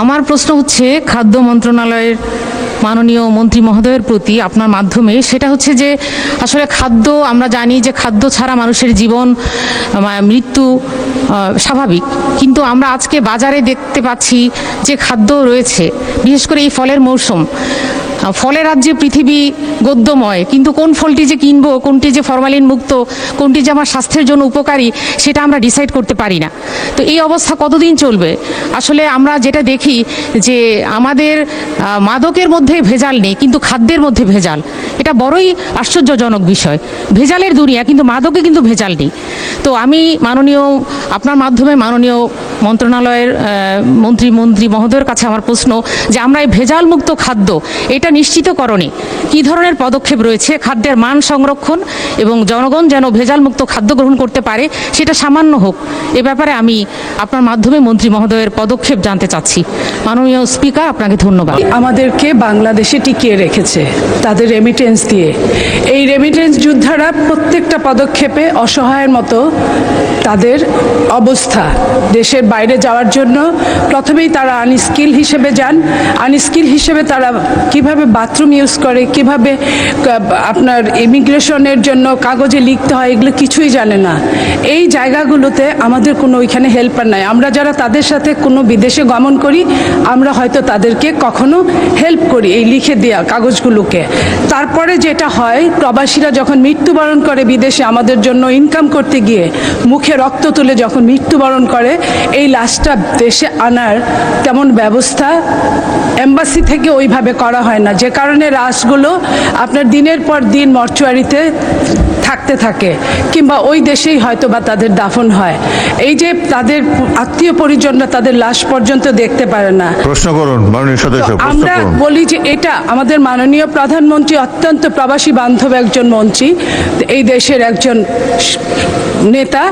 আমার প্রশ্ন হচ্ছে খাদ্য মন্ত্রণালয়ের মাননীয় মন্ত্রী মহোদয়ের প্রতি আপনার মাধ্যমে, সেটা হচ্ছে যে আসলে খাদ্য, আমরা জানি যে খাদ্য ছাড়া মানুষের জীবন মৃত্যু স্বাভাবিক, কিন্তু আমরা আজকে বাজারে দেখতে পাচ্ছি যে খাদ্য রয়েছে, বিশেষ করে এই ফলের মৌসুম, ফলের রাজ্যে পৃথিবী গদ্যময়, কিন্তু কোন ফলটি যে কিনবো, কোনটি যে ফরমালিন মুক্ত, কোনটি যে আমার স্বাস্থ্যের জন্য উপকারী, সেটা আমরা ডিসাইড করতে পারি না। তো এই অবস্থা কতদিন চলবে? আসলে আমরা যেটা দেখি যে আমাদের মাদকের মধ্যে ভেজাল নেই, কিন্তু খাদ্যের মধ্যে ভেজাল। এটা বড়ই আশ্চর্যজনক বিষয়। ভেজালের দুনিয়া, কিন্তু মাদকে কিন্তু ভেজাল নেই। তো আমি আপনার মাধ্যমে মাননীয় মন্ত্রণালয়ের মন্ত্রী মহোদয়ের কাছে আমার প্রশ্ন যে আমরা এই ভেজাল মুক্ত খাদ্য এটা নিশ্চিতকরণে কী ধরনের পদক্ষেপ রয়েছে, খাদ্যের মান সংরক্ষণ এবং জনগণ যেন ভেজাল মুক্ত খাদ্য গ্রহণ করতে পারে সেটা সামান্য হোক, এ ব্যাপারে আমি আপনার মাধ্যমে মন্ত্রী মহোদয়ের পদক্ষেপ জানতে চাচ্ছি। মাননীয় স্পিকার, আপনাকে ধন্যবাদ। আমাদেরকে বাংলাদেশে টিকিয়ে রেখেছে তাদের রেমিটেন্স দিয়ে। এই রেমিটেন্স যোদ্ধারা প্রত্যেকটা পদক্ষেপে অসহায়ের মতো তাদের অবস্থা। দেশের বাইরে যাওয়ার জন্য প্রথমেই তারা আনস্কিল হিসেবে যান। আনস্কিল হিসেবে তারা কিভাবে বাথরুম ইউজ করে, কিভাবে আপনার ইমিগ্রেশনের জন্য কাগজে লিখতে হয়, এগুলো কিছুই জানে না। এই জায়গাগুলোতে আমাদের কোনো ওইখানে হেল্পার নাই। আমরা যারা তাদের সাথে কোনো বিদেশে গমন করি, আমরা হয়তো তাদেরকে কখনো হেল্প করি এই লিখে দেওয়া কাগজগুলোকে। তারপরে যেটা হয়, প্রবাসীরা যখন মৃত্যুবরণ করে বিদেশে আমাদের জন্য ইনকাম করতে গিয়ে, মুখে রক্ত তুলে যখন মৃত্যুবরণ করে, এই লাশটা দেশে আনার তেমন ব্যবস্থা এম্বাসি থেকে ওইভাবে করা হয় না, যে কারণে লাশগুলো আপনার দিনের পর দিন মর্চুয়ারিতে থাকতে থাকে, কিংবা ওই দেশেই হয়তো বা তাদের দাফন হয়। এই যে তাদের আত্মীয় পরিজনরা তাদের লাশ পর্যন্ত দেখতে পারে না। প্রশ্ন করুন মাননীয় সদস্য। আমরা বলি যে এটা আমাদের মাননীয় প্রধানমন্ত্রী অত্যন্ত প্রবাসী বান্ধব একজন মন্ত্রী, এই দেশের একজন নেতা,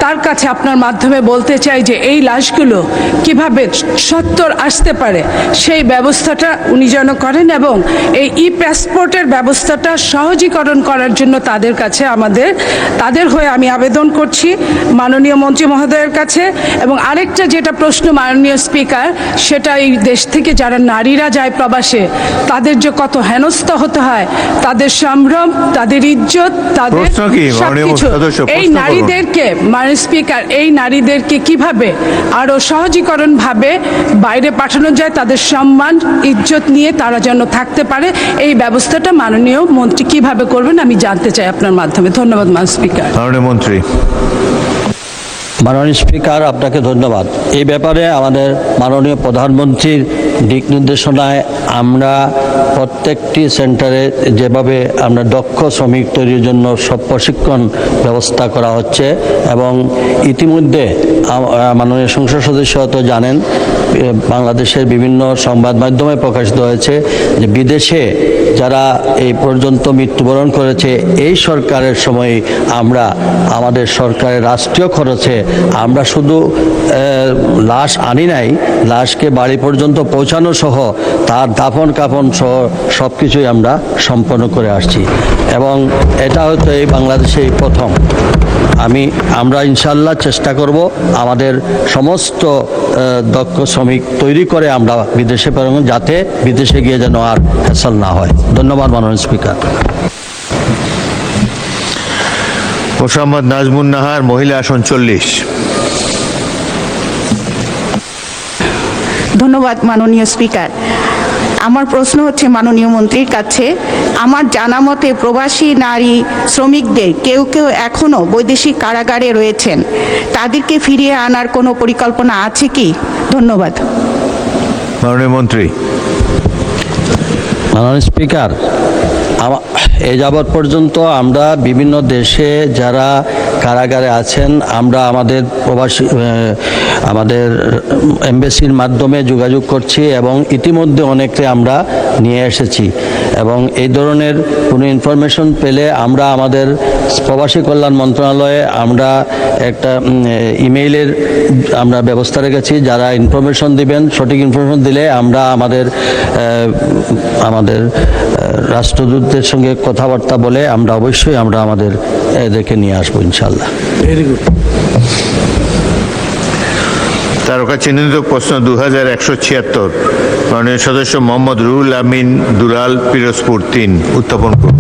তার কাছে আপনার মাধ্যমে বলতে চাই যে এই লাশগুলো কিভাবে সত্তর আসতে পারে সেই ব্যবস্থাটা উনি যেন করেন, এবং এই পাসপোর্টের ব্যবস্থাটা সহজীকরণ করার জন্য তাদের হয়ে আমি আবেদন করছি মাননীয় মন্ত্রী মহোদয়ের কাছে। এবং আরেকটা যেটা প্রশ্ন মাননীয় স্পিকার, সেটা এই দেশ থেকে যারা নারীরা যায় প্রবাসে, তাদের যে কত হেনস্থা হতে হয়, তাদের সম্ভ্রম, তাদের ইজ্জত, তাদের সবকিছু, এই নারীদেরকে মাননীয় স্পিকার, এই নারীদেরকে কিভাবে আরো সহজীকরণ ভাবে বাইরে পাঠানো যায়, তাদের সম্মান ইজ্জত নিয়ে তারা যেন থাকতে পারে, এই ব্যবস্থাটা মাননীয় মন্ত্রী কিভাবে করবেন আমি জানতে চাই আপনার মাধ্যমে। ধন্যবাদ মাননীয় স্পিকার। মাননীয় মন্ত্রী। মাননীয় স্পিকার, আপনাকে ধন্যবাদ। এই ব্যাপারে আমাদের মাননীয় প্রধানমন্ত্রীর দিক নির্দেশনায় আমরা প্রত্যেকটি সেন্টারে যেভাবে আমরা দক্ষ শ্রমিক তৈরির জন্য সব প্রশিক্ষণ ব্যবস্থা করা হচ্ছে, এবং ইতিমধ্যে মাননীয় সংসদ সদস্য তো জানেন, বাংলাদেশের বিভিন্ন সংবাদ মাধ্যমে প্রকাশিত হয়েছে যে বিদেশে যারা এই পর্যন্ত মৃত্যুবরণ করেছে, এই সরকারের সময় আমরা আমাদের সরকারের রাষ্ট্রীয় খরচে আমরা শুধু লাশ আনি নাই, লাশকে বাড়ি পর্যন্ত পৌঁছানো সহ তার দাফন কাফন সহ সব কিছুই আমরা সম্পন্ন করে আসছি, এবং এটা হয়তো এই বাংলাদেশেই প্রথম। আমরা ইনশাল্লাহ চেষ্টা করব আমাদের সমস্ত দক্ষ শ্রমিক তৈরি করে আমরা বিদেশে প্রেরণ, যাতে বিদেশে গিয়ে যেন আর হ্যাসল না হয়। ধন্যবাদ মাননীয় স্পিকার। মোসাম্মদ নাজমুন নাহার, মহিলা আসন 40। ধন্যবাদ মাননীয় স্পিকার। আমার প্রশ্ন হচ্ছে মাননীয় মন্ত্রীর কাছে, আমার জানা মতে প্রবাসী নারী শ্রমিকদের কেউ কেউ এখনও বৈদেশিক কারাগারে রয়েছেন, তাদেরকে ফিরিয়ে আনার কোনো পরিকল্পনা আছে কি? ধন্যবাদ। মাননীয় মন্ত্রী। মাননীয় স্পিকার, এ যাবৎ পর্যন্ত আমরা বিভিন্ন দেশে যারা কারাগারে আছেন, আমরা আমাদের এমবেসির মাধ্যমে যোগাযোগ করছি, এবং ইতিমধ্যে অনেককে আমরা নিয়ে এসেছি, এবং এই ধরনের কোনো ইনফরমেশন পেলে আমরা আমাদের প্রবাসী কল্যাণ মন্ত্রণালয়ে আমরা একটা ইমেইলের আমরা ব্যবস্থা রেখেছি, যারা ইনফরমেশন দিবেন, সঠিক ইনফরমেশন দিলে আমরা আমাদের রাষ্ট্রদূতদের সঙ্গে কথাবার্তা বলে আমরা অবশ্যই আমাদের এদেরকে নিয়ে আসবো ইনশাল্লাহ। Very good. তারকা চিহ্নিত প্রশ্ন 2176, মাননীয় সদস্য মোহাম্মদ রুহুল আমিন দুলাল, পিরোজপুর 3, উত্থাপন করুন।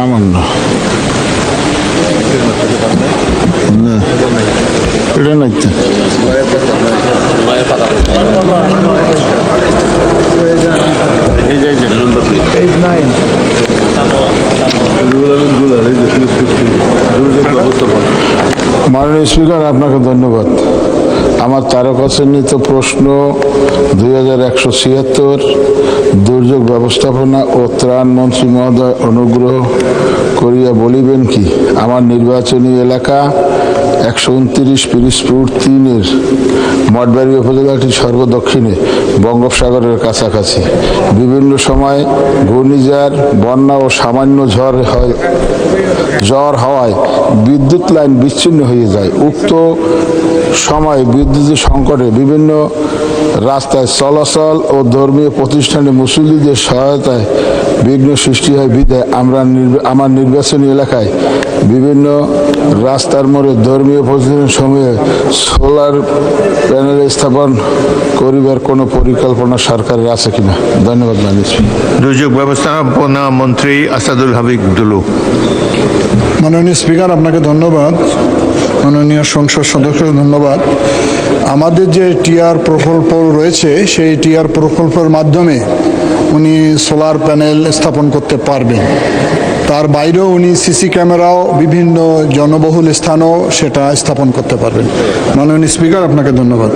আমার না, এটা নাই তো। মাননীয় স্পিকার, আপনাকে ধন্যবাদ। আমার তারকা চিহ্নিত প্রশ্ন 2176, দুর্যোগ ব্যবস্থাপনা ও ত্রাণ মন্ত্রী মহোদয় অনুগ্রহ করিয়া বলিবেন কি, আমার নির্বাচনী এলাকা 129 পিরোজপুর 3-এর মঠবাড়ি উপজেলাটি সর্বদক্ষিণে বঙ্গোপসাগরের কাছাকাছি। বিভিন্ন সময় ঘূর্ণিঝড়, বন্যা ও সামান্য ঝড় হওয়ায় বিদ্যুৎ লাইন বিচ্ছিন্ন হয়ে যায়। উক্ত সময় বিদ্যুতের সংকটে বিভিন্ন রাস্তায় চলাচল ও ধর্মীয় প্রতিষ্ঠানে মুসল্লিদের সহায়তায় বিঘ্ন সৃষ্টি হয় বিধায় আমার নির্বাচনী এলাকায় বিভিন্ন রাস্তার মোড়ে ধর্মীয় প্রতিষ্ঠান সমূহে সোলার প্যানেল স্থাপন করিবার কোনো পরিকল্পনা সরকারের আছে কিনা? ধন্যবাদ মাননীয় স্পিকার। দুর্যোগ ব্যবস্থাপনা মন্ত্রী আসাদুল হাবিব দুলু। মাননীয় স্পিকার, আপনাকে ধন্যবাদ। মাননীয় সংসদ সদস্যকে ধন্যবাদ। আমাদের যে টিআর প্রকল্প রয়েছে, সেই টিআর প্রকল্পের মাধ্যমে উনি সোলার প্যানেল স্থাপন করতে পারবেন। তার বাইরেও উনি সিসি ক্যামেরাও বিভিন্ন জনবহুল স্থানেও সেটা স্থাপন করতে পারবেন। মাননীয় স্পিকার, আপনাকে ধন্যবাদ।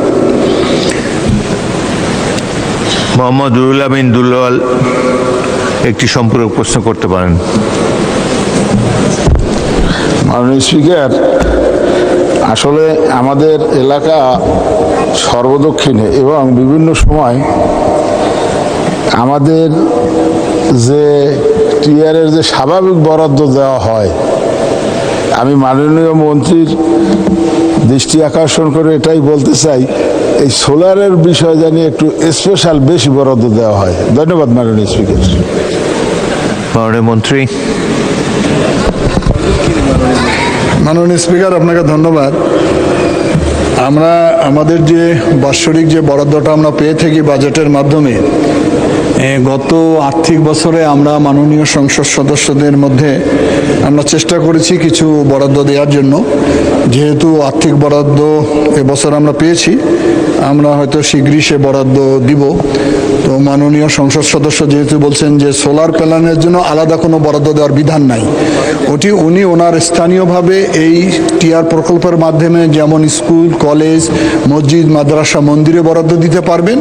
মোহাম্মদ রুহুল আমিন দুলাল একটি সম্পূরক প্রশ্ন করতে পারেন। মাননীয় স্পিকার, আসলে আমাদের এলাকা সর্বদক্ষিণে এবং বিভিন্ন সময় আমাদের যে টিআরের যে স্বাভাবিক বরাদ্দ দেওয়া হয়, আমি মাননীয় মন্ত্রীর দৃষ্টি আকর্ষণ করে এটাই বলতে চাই, এই সোলারের বিষয় জানি একটু স্পেশাল বেশি বরাদ্দ দেওয়া হয়। ধন্যবাদ মাননীয় স্পিকার। মাননীয় মন্ত্রী। মাননীয় স্পিকার, আপনাকে ধন্যবাদ। আমরা আমাদের যে বাৎসরিক যে বরাদ্দটা আমরা পেয়ে থাকি বাজেটের মাধ্যমে, গত আর্থিক বছরে আমরা মাননীয় সংসদ সদস্যদের মধ্যে আমরা চেষ্টা করেছি কিছু বরাদ্দ দেওয়ার জন্য। যেহেতু আর্থিক বরাদ্দ এবছর আমরা পেয়েছি, আমরা হয়তো শীঘ্রই সে বরাদ্দ দিব। তো মাননীয় সংসদ সদস্য যেহেতু বলছেন যে সোলার প্যানেলের জন্য আলাদা কোনো বরাদ্দ দেওয়ার বিধান নাই, ওটি উনি ওনার স্থানীয়ভাবে এই টিআর প্রকল্পের মাধ্যমে যেমন স্কুল, কলেজ, মসজিদ, মাদ্রাসা, মন্দিরে বরাদ্দ দিতে পারবেন।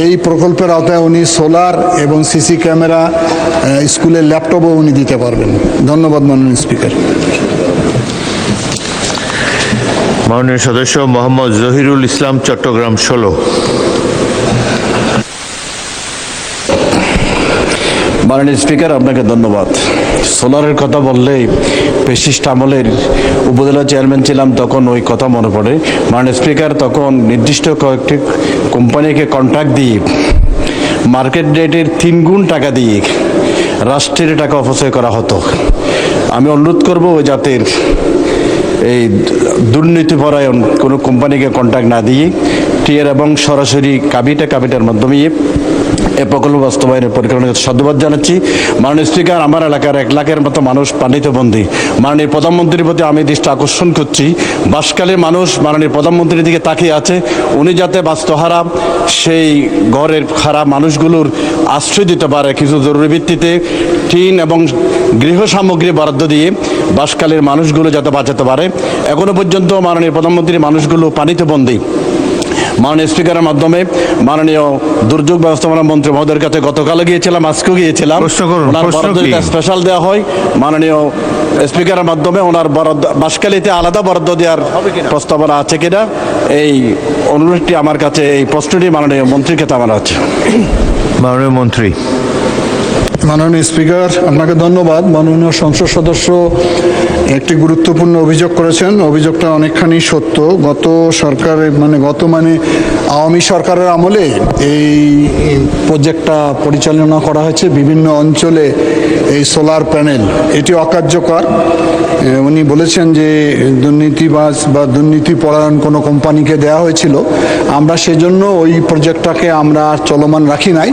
এই প্রকল্পের আওতায় উনি সোলার এবং সিসি ক্যামেরা, স্কুলের ল্যাপটপও উনি দিতে পারবেন। ধন্যবাদ মাননীয় স্পিকার। মাননীয় সদস্য মোহাম্মদ জহিরুল ইসলাম, চট্টগ্রাম 16। মাননীয় স্পিকার, আপনাকে ধন্যবাদ। সোলারের কথা বললেই ফ্যাসিস্ট আমলের উপজেলা চেয়ারম্যান ছিলাম, তখন ওই কথা মনে পড়ে। মাননীয় স্পিকার, তখন নির্দিষ্ট কয়েকটি কোম্পানিকে কন্ট্রাক্ট দিয়ে মার্কেট রেটের 3 গুণ টাকা দিয়ে রাষ্ট্রের টাকা অপচয় করা হতো। আমি অনুরোধ করব ওই জাতের এই দুর্নীতিপরায়ণ কোনো কোম্পানিকে কন্ট্রাক্ট না দিয়ে টিআর এবং সরাসরি কাবিটার মাধ্যমে এ প্রকল্প বাস্তবায়নের পরিকল্পনা সাধুবাদ জানাচ্ছি। মাননীয় স্পিকার, আমার এলাকার 1 লাখের মতো মানুষ পানিতে বন্দী। মাননীয় প্রধানমন্ত্রীর প্রতি আমি দৃষ্টি আকর্ষণ করছি, বাঁশখালীর মানুষ মাননীয় প্রধানমন্ত্রীর দিকে তাকিয়ে আছে। উনি যাতে বাস্তুহারা সেই ঘরের খারাপ মানুষগুলোর আশ্রয় দিতে পারে, কিছু জরুরি ভিত্তিতে টিন এবং গৃহ সামগ্রী বরাদ্দ দিয়ে বাঁশখালীর মানুষগুলো যাতে বাঁচাতে পারে। এখনো পর্যন্ত মাননীয় প্রধানমন্ত্রী মানুষগুলো পানিতে বন্দী। মাননীয় স্পিকারের মাধ্যমে মাননীয় দুর্যোগ ব্যবস্থাপনা মন্ত্রী মহোদয়ের কাছে গতকালও গিয়েছিলাম, আজকেও গিয়েছিলাম। ওনার বরাদ্দ স্পেশাল দেওয়া হয়। মাননীয় স্পিকারের মাধ্যমে ওনার বরাদ্দ বাঁশখালীতে আলাদা বরাদ্দ দেওয়ার প্রস্তাবনা আছে কিনা, এই অনুরোধটি আমার কাছে, এই প্রশ্নটি মাননীয় মন্ত্রীর কাছে আমার আছে। মাননীয় মন্ত্রী। মাননীয় স্পিকার, আপনাকে ধন্যবাদ। মাননীয় সংসদ সদস্য একটি গুরুত্বপূর্ণ অভিযোগ করেছেন। অভিযোগটা অনেকখানি সত্য। গত আওয়ামী সরকারের আমলে এই প্রজেক্টটা পরিচালনা করা হয়েছে। বিভিন্ন অঞ্চলে এই সোলার প্যানেল এটি অকার্যকর। উনি বলেছেন যে দুর্নীতিবাজ বা দুর্নীতিপরায়ণ কোনো কোম্পানিকে দেওয়া হয়েছিল। আমরা সেজন্য ওই প্রজেক্টটাকে আমরা চলমান রাখি নাই।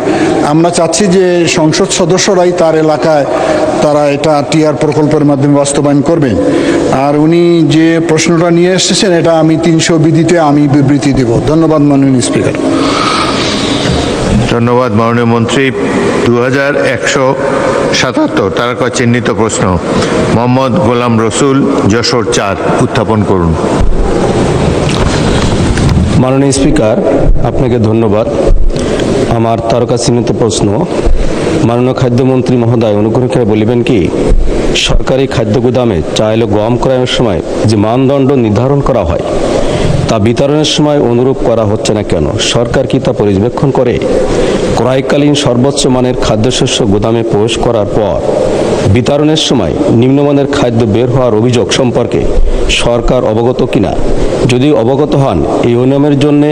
আমরা চাচ্ছি যে সংসদ সদস্যরাই তার এলাকায় তারা এটা টিআর প্রকল্পের মাধ্যমে বাস্তবায়ন করবেন। আর উনি যে প্রশ্নটা নিয়ে এসেছেন এটা আমি 300 বিধিতে আমি বিবৃতি দেব। ধন্যবাদ মাননীয় স্পিকার। ধন্যবাদ মাননীয় মন্ত্রী। 2177 তারকা চিহ্নিত প্রশ্ন মোহাম্মদ গোলাম রসুল, যশোর 4 উত্থাপন করুন। মাননীয় স্পিকার, আপনাকে ধন্যবাদ। আমার তারকা চিহ্নিত প্রশ্ন, মাননীয় খাদ্যমন্ত্রী মহোদয় অনুগ্রহ করে বলিবেন কি সরকারি খাদ্য গুদামে চাল ও গম ক্রয়ের সময় যে মানদণ্ড নির্ধারণ করা হয় তা বিতরণের সময় অনুরূপ করা হচ্ছে না কেন? সরকার কি তা পর্যবেক্ষণ করে? ক্রয়কালীন সর্বোচ্চ মানের খাদ্যশস্য গুদামে প্রবেশ করার পর বিতরণের সময় নিম্নমানের খাদ্য বের হওয়ার অভিযোগ সম্পর্কে সরকার অবগত কিনা? যদি অবগত হন, এই অনিয়মের জন্য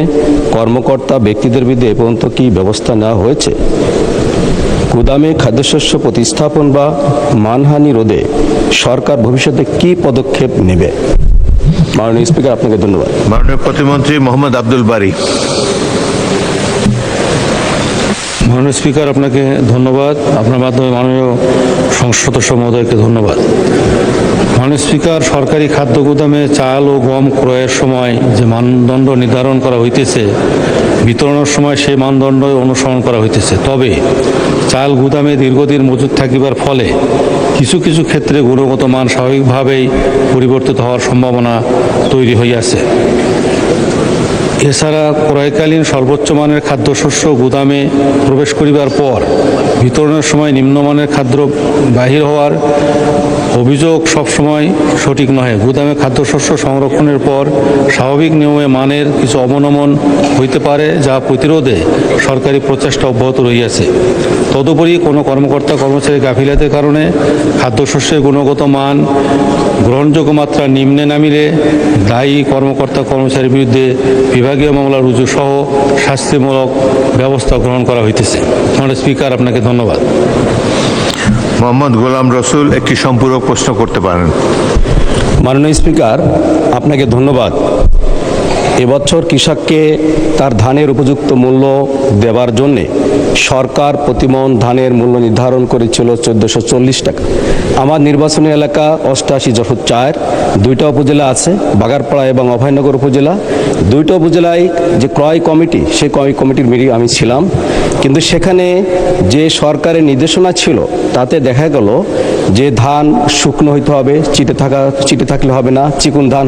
কর্মকর্তা ব্যক্তিদের বিরুদ্ধে এ পর্যন্ত কি ব্যবস্থা নেওয়া হয়েছে? গুদামে খাদ্যশস্য প্রতিস্থাপন বা মানহানি রোধে সরকার ভবিষ্যতে কি পদক্ষেপ নেবে? মাননীয় স্পিকার, আপনাকে ধন্যবাদ। মাননীয় প্রতিমন্ত্রী মোহাম্মদ আব্দুল বারী। মাননীয় স্পিকার, আপনাকে ধন্যবাদ। আপনার মাধ্যমে মাননীয় সংসদ সদস্য মহোদয়কে ধন্যবাদ। মাননীয় স্পিকার, সরকারি খাদ্য গুদামে চাল ও গম ক্রয়ের সময় যে মানদণ্ড নির্ধারণ করা হইতেছে বিতরণের সময় সেই মানদণ্ড অনুসরণ করা হইতেছে। তবে চাল গুদামে দীর্ঘদিন মজুত থাকিবার ফলে কিছু কিছু ক্ষেত্রে গুণগত মান স্বাভাবিকভাবেই পরিবর্তিত হওয়ার সম্ভাবনা তৈরি হইয়াছে। এছাড়া ক্রয়কালীন সর্বোচ্চ মানের খাদ্যশস্য গুদামে প্রবেশ করিবার পর বিতরণের সময় নিম্নমানের খাদ্য বাহির হওয়ার অভিযোগ সবসময় সঠিক নয়। গুদামে খাদ্যশস্য সংরক্ষণের পর স্বাভাবিক নিয়মে মানের কিছু অবনমন হইতে পারে, যা প্রতিরোধে সরকারি প্রচেষ্টা অব্যাহত রহিয়াছে। তদুপরি কোনো কর্মকর্তা কর্মচারী গাফিলতির কারণে খাদ্যশস্যের গুণগত মান গ্রহণযোগ্য মাত্রা নিম্নে নামিলে দায়ী কর্মকর্তা কর্মচারীর বিরুদ্ধে বিভাগীয় মামলা রুজু সহ শাস্তিমূলক ব্যবস্থা গ্রহণ করা হইতেছে। মাননীয় স্পিকার, আপনাকে ধন্যবাদ। মোহাম্মদ গোলাম রসুল একটি সম্পূরক প্রশ্ন করতে পারেন। মাননীয় স্পিকার, আপনাকে ধন্যবাদ। এবছর কৃষককে তার ধানের উপযুক্ত মূল্য দেওয়ার জন্যে সরকার প্রতিমন ধানের মূল্য নির্ধারণ করেছিল 1440 টাকা। আমার নির্বাচনী এলাকা 88 যশোর 4 দুইটা উপজেলা আছে, বাগারপাড়া এবং অভয়নগর উপজেলা। দুইটা উপজেলায় যে ক্রয় কমিটি, সেই ক্রয় কমিটির মিটিং আমি ছিলাম, কিন্তু সেখানে যে সরকারের নির্দেশনা ছিল তাতে দেখা গেল যে ধান শুকনো হইতে হবে, চিটে থাকলে হবে না, চিকুন ধান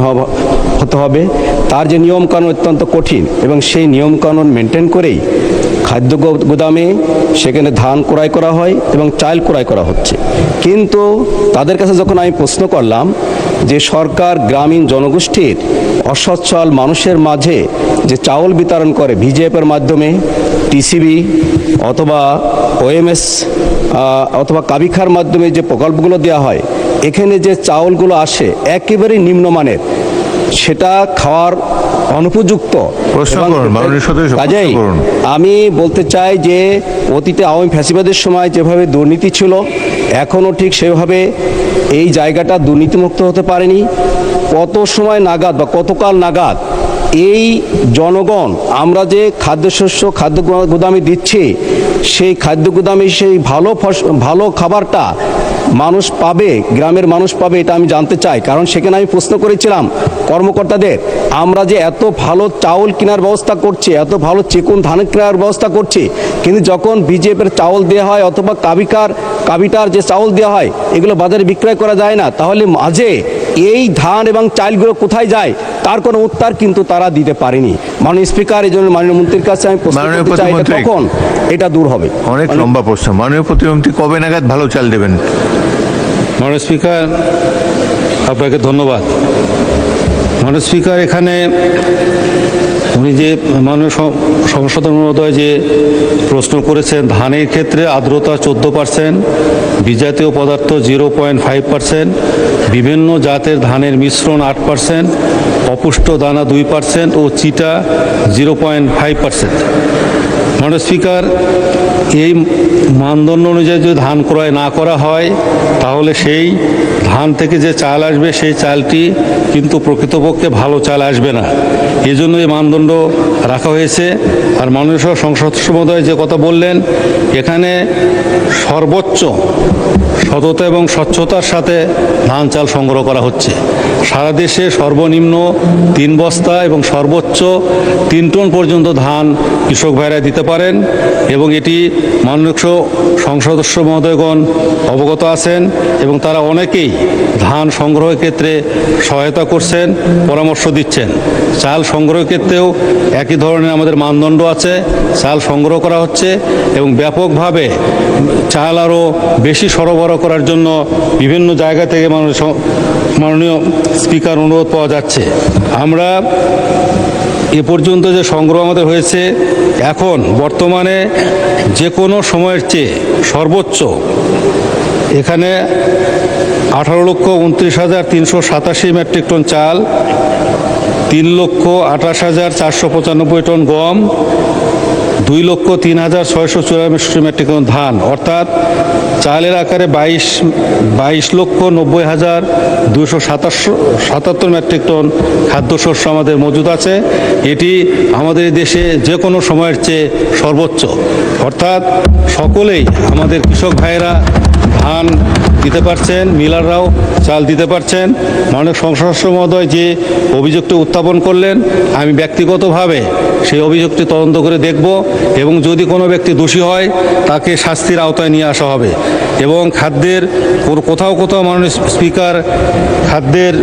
হতে হবে। তার যে নিয়মকানুন অত্যন্ত কঠিন এবং সেই নিয়মকানুন মেনটেন করেই খাদ্য গুদামে সেখানে ধান ক্রয় করা হয় এবং চাল ক্রয় করা হচ্ছে। কিন্তু তাদের কাছে যখন আমি প্রশ্ন করলাম যে সরকার গ্রামীণ জনগোষ্ঠীর অসচ্ছল মানুষের মাঝে যে চাউল বিতরণ করে ভিজিএফের মাধ্যমে, টিসিবি অথবা ওএমএস অথবা কাবিখার মাধ্যমে যে প্রকল্পগুলো দেওয়া হয়, এখানে যে চাউলগুলো আসে একেবারেই নিম্নমানের, সেটা খাওয়ার অনুপযুক্ত। কাজেই আমি বলতে চাই যে অতীতে আওয়ামী ফ্যাসিবাদের সময় যেভাবে দুর্নীতি ছিল, এখনও ঠিক সেভাবে এই জায়গাটা দুর্নীতিমুক্ত হতে পারেনি। কত সময় নাগাদ বা কতকাল নাগাদ এই জনগণ আমরা যে খাদ্য গুদামে দিচ্ছি, সেই খাদ্য গুদামে সেই ভালো খাবারটা মানুষ পাবে, গ্রামের মানুষ পাবে, এটা আমি জানতে চাই। কারণ সেখানে আমি প্রশ্ন করেছিলাম কর্মকর্তাদের, আমরা যে এত ভালো চাউল কেনার ব্যবস্থা করছি, এত ভালো চিকুন ধান কেনার ব্যবস্থা করছি, কিন্তু যখন বিজেপির চাউল দেওয়া হয় অথবা কাবিটার যে চাউল দেওয়া হয়, এগুলো বাজারে বিক্রয় করা যায় না, তাহলে মাঝে এই ধান এবং চালগুলো কোথায় যায় তার কোনো উত্তর কিন্তু তারা দিতে পারেনি। মাননীয় স্পিকার, এই জন্য মাননীয় মন্ত্রীর কাছে আমি প্রশ্ন করতে চাই, কখন এটা দূর হবে? অনেক লম্বা প্রশ্ন। মাননীয় প্রতিমন্ত্রী, কবে নাগাদ ভালো চাল দেবেন? মাননীয় স্পিকার, আপনাকে ধন্যবাদ। মাননীয় স্পিকার, এখানে উনি যে মাননীয় সংসদের মহোদয় যে প্রশ্ন করেছেন, ধানের ক্ষেত্রে আর্দ্রতা 14%, বিজাতীয় পদার্থ 0.5%, বিভিন্ন জাতের ধানের মিশ্রণ 8%, অপুষ্ট দানা 2% ও চিটা 0.5%। মাননীয় স্পিকার, এই মানদণ্ড অনুযায়ী যদি ধান ক্রয় না করা হয় তাহলে সেই ধান থেকে যে চাল আসবে সেই চালটি কিন্তু প্রকৃতপক্ষে ভালো চাল আসবে না। এই জন্য এই মানদণ্ড রাখা হয়েছে। আর মাননীয় সংসদ মহোদয় যে কথা বললেন, এখানে সর্বোচ্চ সততা এবং স্বচ্ছতার সাথে ধান চাল সংগ্রহ করা হচ্ছে। সারা দেশে সর্বনিম্ন 3 বস্তা এবং সর্বোচ্চ 3 টন পর্যন্ত ধান কৃষক ভাইরা দিতে পারেন এবং এটি মাননীয় সংসদ মহোদয়গণ অবগত আছেন এবং তারা অনেকেই ধান সংগ্রহের ক্ষেত্রে সহায়তা করছেন, পরামর্শ দিচ্ছেন। চাল সংগ্রহের ক্ষেত্রেও একই ধরনের আমাদের মানদণ্ড আছে, চাল সংগ্রহ করা হচ্ছে এবং ব্যাপকভাবে চাল আরও বেশি সরবরাহ করার জন্য বিভিন্ন জায়গা থেকে মাননীয় স্পিকার অনুরোধ পাওয়া যাচ্ছে। আমরা এ পর্যন্ত যে সংগ্রহ আমাদের হয়েছে, এখন বর্তমানে যে কোনো সময়ের চেয়ে সর্বোচ্চ এখানে 18,29,387 মেট্রিক টন চাল, 3,28,495 টন গম, 2,03,694 মেট্রিক টন ধান, অর্থাৎ চালের আকারে 22,90,277 মেট্রিক টন খাদ্যশস্য আমাদের মজুদ আছে। এটি আমাদের দেশে যে কোনো সময়ের চেয়ে সর্বোচ্চ। অর্থাৎ সকলেই আমাদের কৃষক ভাইয়েরা ধান দিতে পারছেন, মিলাররাও চাল দিতে পারছেন। মাননীয় সংসদ মহোদয় যে অভিযোগটি উত্থাপন করলেন, আমি ব্যক্তিগতভাবে সেই অভিযোগটি তদন্ত করে দেখব এবং যদি কোনো ব্যক্তি দোষী হয় তাকে শাস্তির আওতায় নিয়ে আসা হবে। এবং খাদ্যের কোথাও কোথাও মাননীয় স্পিকার, খাদ্যের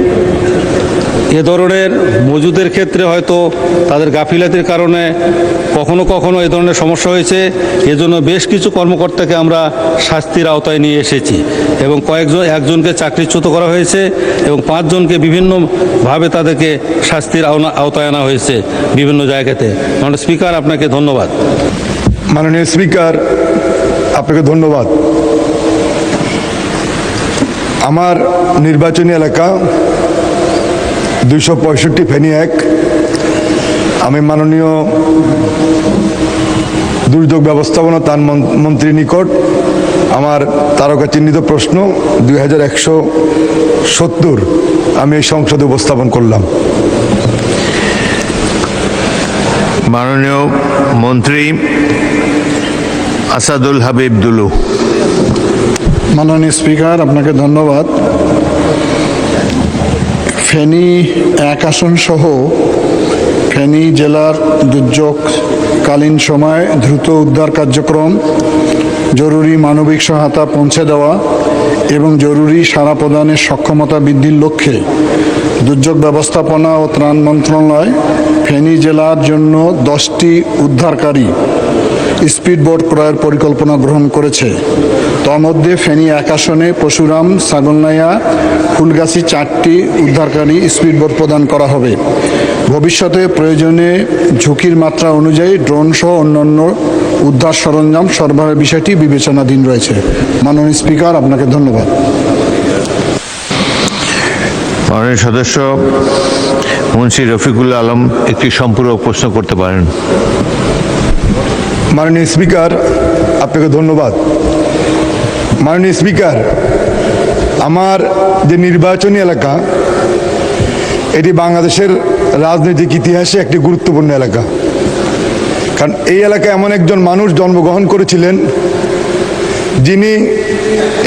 এ ধরনের মজুদের ক্ষেত্রে হয়তো তাদের গাফিলাতির কারণে কখনো কখনো এ ধরনের সমস্যা হয়েছে। এজন্য বেশ কিছু কর্মকর্তাকে আমরা শাস্তির আওতায় নিয়ে এসেছি এবং একজনকে চাকরিচ্যুত করা হয়েছে এবং 5 জনকে বিভিন্নভাবে তাদেরকে শাস্তির আওতায় আনা হয়েছে বিভিন্ন জায়গাতে। মাননীয় স্পিকার, আপনাকে ধন্যবাদ। মাননীয় স্পিকার, আপনাকে ধন্যবাদ। আমার নির্বাচনী এলাকা 265 ফেনী 1। আমি মাননীয় দুর্যোগ ব্যবস্থাপনা ত্রাণ মন্ত্রীর নিকট আমার তারকা চিহ্নিত প্রশ্ন 2170 আমি এই সংসদে উপস্থাপন করলাম। মাননীয় মন্ত্রী আসাদুল হাবিব দুলু। মাননীয় স্পিকার, আপনাকে ধন্যবাদ। ফেনী 1 আসন সহ ফেনী জেলার দুর্যোগকালীন সময় দ্রুত উদ্ধার কার্যক্রম, জরুরি মানবিক সহায়তা পৌঁছে দেওয়া এবং জরুরি সাড়া প্রদানের সক্ষমতা বৃদ্ধির লক্ষ্যে দুর্যোগ ব্যবস্থাপনা ও ত্রাণ মন্ত্রণালয় ফেনী জেলার জন্য 10টি উদ্ধারকারী স্পিডবোট ক্রয়ের পরিকল্পনা গ্রহণ করেছে। তন্মধ্যে ফেনী 1 আসনে পশুরাম, ছাগলনাইয়া, ফুলগাছি 4টি উদ্ধারকারী স্পিডবোট প্রদান করা হবে। ভবিষ্যতে প্রয়োজনে ঝুঁকির মাত্রা অনুযায়ী ড্রোন সহ অন্যান্য উদ্ধার সরঞ্জাম সরবরাহের বিষয়টি বিবেচনাধীন রয়েছে। মাননীয় স্পিকার, আপনাকে ধন্যবাদ। মাননীয় সদস্য মুন্সি রফিকুল আলম একটি সম্পূরক প্রশ্ন করতে পারেন। মাননীয় স্পিকার, আপনাকে ধন্যবাদ। মাননীয় স্পিকার, আমার যে নির্বাচনী এলাকা, এটি বাংলাদেশের রাজনৈতিক ইতিহাসে একটি গুরুত্বপূর্ণ এলাকা। কারণ এই এলাকায় এমন একজন মানুষ জন্মগ্রহণ করেছিলেন যিনি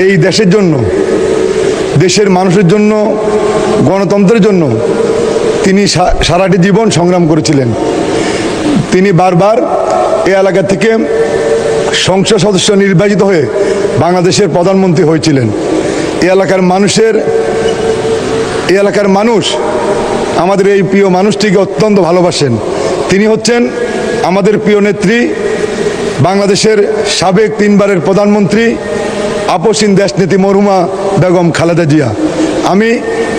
এই দেশের জন্য, দেশের মানুষের জন্য, গণতন্ত্রের জন্য তিনি সারাটি জীবন সংগ্রাম করেছিলেন। তিনি বারবার এই এলাকা থেকে সংসদ সদস্য নির্বাচিত হয়ে বাংলাদেশের প্রধানমন্ত্রী হয়েছিলেন। এই এলাকার মানুষ আমাদের এই প্রিয় মানুষটিকে অত্যন্ত ভালোবাসেন। তিনি হচ্ছেন আমাদের প্রিয় নেত্রী, বাংলাদেশের সাবেক 3 বারের প্রধানমন্ত্রী, আপসীন দেশনেত্রী মরহুমা বেগম খালেদা জিয়া। আমি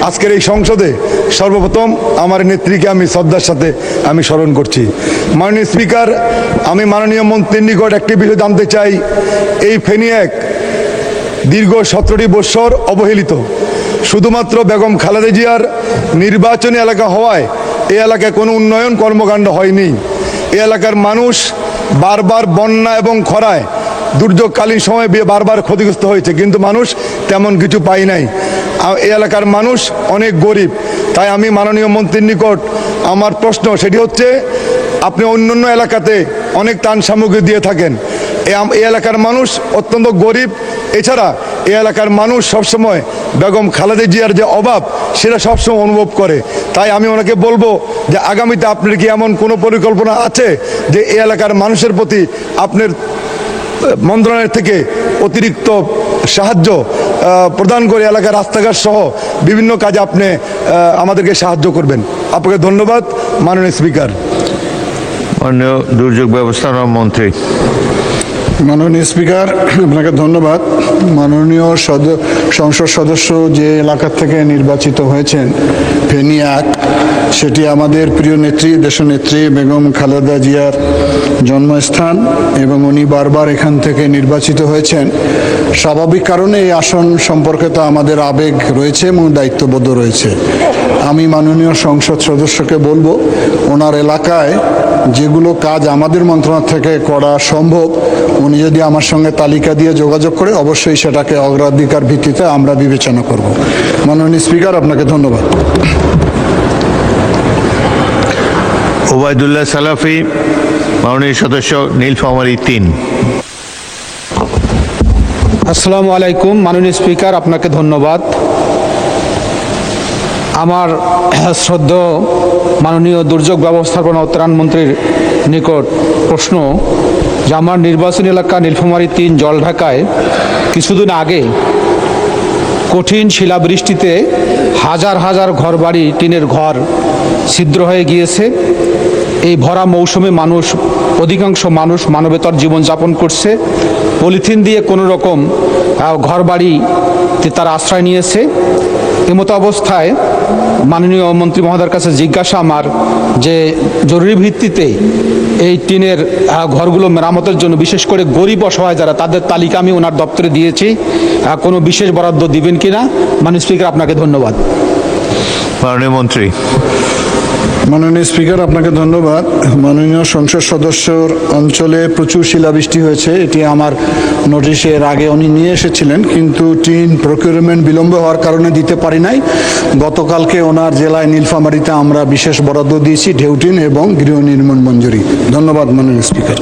আজকের এই সংসদে সর্বপ্রথম আমার নেত্রীকে আমি শ্রদ্ধার সাথে আমি স্মরণ করছি। মাননীয় স্পিকার, আমি মাননীয় মন্ত্রীর নিকট একটি বিষয় জানতে চাই। এই ফেনী এক দীর্ঘ 17টি বৎসর অবহেলিত, শুধুমাত্র বেগম খালেদা জিয়ার নির্বাচনী এলাকা হওয়ায় এই এলাকায় কোনো উন্নয়ন কর্মকাণ্ড হয়নি। এই এলাকার মানুষ বারবার বন্যা এবং খরায় দুর্যোগকালীন সময় বারবার ক্ষতিগ্রস্ত হয়েছে, কিন্তু মানুষ তেমন কিছু পায় নাই। এই এলাকার মানুষ অনেক গরিব। তাই আমি মাননীয় মন্ত্রীর নিকট আমার প্রশ্ন সেটি হচ্ছে, আপনি অন্যান্য এলাকাতে অনেক ত্রাণ সামগ্রী দিয়ে থাকেন, এই এলাকার মানুষ অত্যন্ত গরিব। এছাড়া এই এলাকার মানুষ সবসময় বেগম খালেদা জিয়ার যে অভাব সেটা সবসময় অনুভব করে। তাই আমি ওনাকে বলবো যে আগামীতে আপনার কি এমন কোনো পরিকল্পনা আছে যে এই এলাকার মানুষের প্রতি আপনার মন্ত্রণালয় থেকে অতিরিক্ত সাহায্য প্রদান করে এলাকার রাস্তাঘাট সহ বিভিন্ন কাজে আপনি আমাদেরকে সাহায্য করবেন। আপনাকে ধন্যবাদ মাননীয় স্পিকার। মাননীয় দুর্যোগ ব্যবস্থাপনা মন্ত্রী। মাননীয় স্পিকার, আপনাকে ধন্যবাদ। মাননীয় সংসদ সদস্য যে এলাকা থেকে নির্বাচিত হয়েছেন ফেনী এক, সেটি আমাদের প্রিয় নেত্রী দেশনেত্রী বেগম খালেদা জিয়ার জন্মস্থান এবং উনি বারবার এখান থেকে নির্বাচিত হয়েছেন। স্বাভাবিক কারণে এই আসন সম্পর্কে তো আমাদের আবেগ রয়েছে এবং দায়িত্ববোধ রয়েছে। আমি মাননীয় সংসদ সদস্যকে বলবো, ওনার এলাকায় যেগুলো কাজ আমাদের মন্ত্রণালয় থেকে করা সম্ভব উনি যদি আমার সঙ্গে তালিকা দিয়ে যোগাযোগ করে অবশ্যই সেটাকে অগ্রাধিকার ভিত্তিতে আমরা বিবেচনা করব। মাননীয় স্পিকার, আপনাকে ধন্যবাদ। ওবায়দুল্লাহ সালাফি, মাননীয় সদস্য নীলফামারী 3। আসসালামু আলাইকুম। মাননীয় স্পিকার, আপনাকে ধন্যবাদ। আমার শ্রদ্ধেয় মাননীয় দুর্যোগ ব্যবস্থাপনা ও ত্রাণ মন্ত্রীর নিকট প্রশ্ন যে আমার নির্বাচনী এলাকা নীলফামারী 3 জলঢাকায় কিছুদিন আগে কঠিন শিলাবৃষ্টিতে হাজার হাজার ঘরবাড়ি টিনের ঘর ছিদ্র হয়ে গিয়েছে। এই ভরা মৌসুমে অধিকাংশ মানুষ মানবেতর জীবনযাপন করছে। পলিথিন দিয়ে কোনো রকম ঘরবাড়িতে তারা আশ্রয় নিয়েছে। এমতো অবস্থায় মাননীয় মন্ত্রী মহোদয়ের কাছে জিজ্ঞাসা আমার যে জরুরি ভিত্তিতে এই টিনের ঘরগুলো মেরামতের জন্য বিশেষ করে গরিব অসহায় যারা, তাদের তালিকা আমি ওনার দপ্তরে দিয়েছি। কোনো বিশেষ বরাদ্দ দিবেন কিনা? মাননীয় স্পিকার, আপনাকে ধন্যবাদ। মাননীয় মন্ত্রী। মাননীয় স্পিকার, আপনাকে ধন্যবাদ। মাননীয় সংসদ সদস্যর অঞ্চলে প্রচুর শিলাবৃষ্টি হয়েছে, এটি আমার নোটিশের আগে উনি নিয়ে এসেছিলেন, কিন্তু টিন প্রকিউরমেন্ট বিলম্ব হওয়ার কারণে দিতে পারি নাই। গতকালকে ওনার জেলায় নীলফামারীতে আমরা বিশেষ বরাদ্দ দিয়েছি ঢেউটিন এবং গৃহ নির্মাণ মঞ্জুরি। ধন্যবাদ মাননীয় স্পিকার।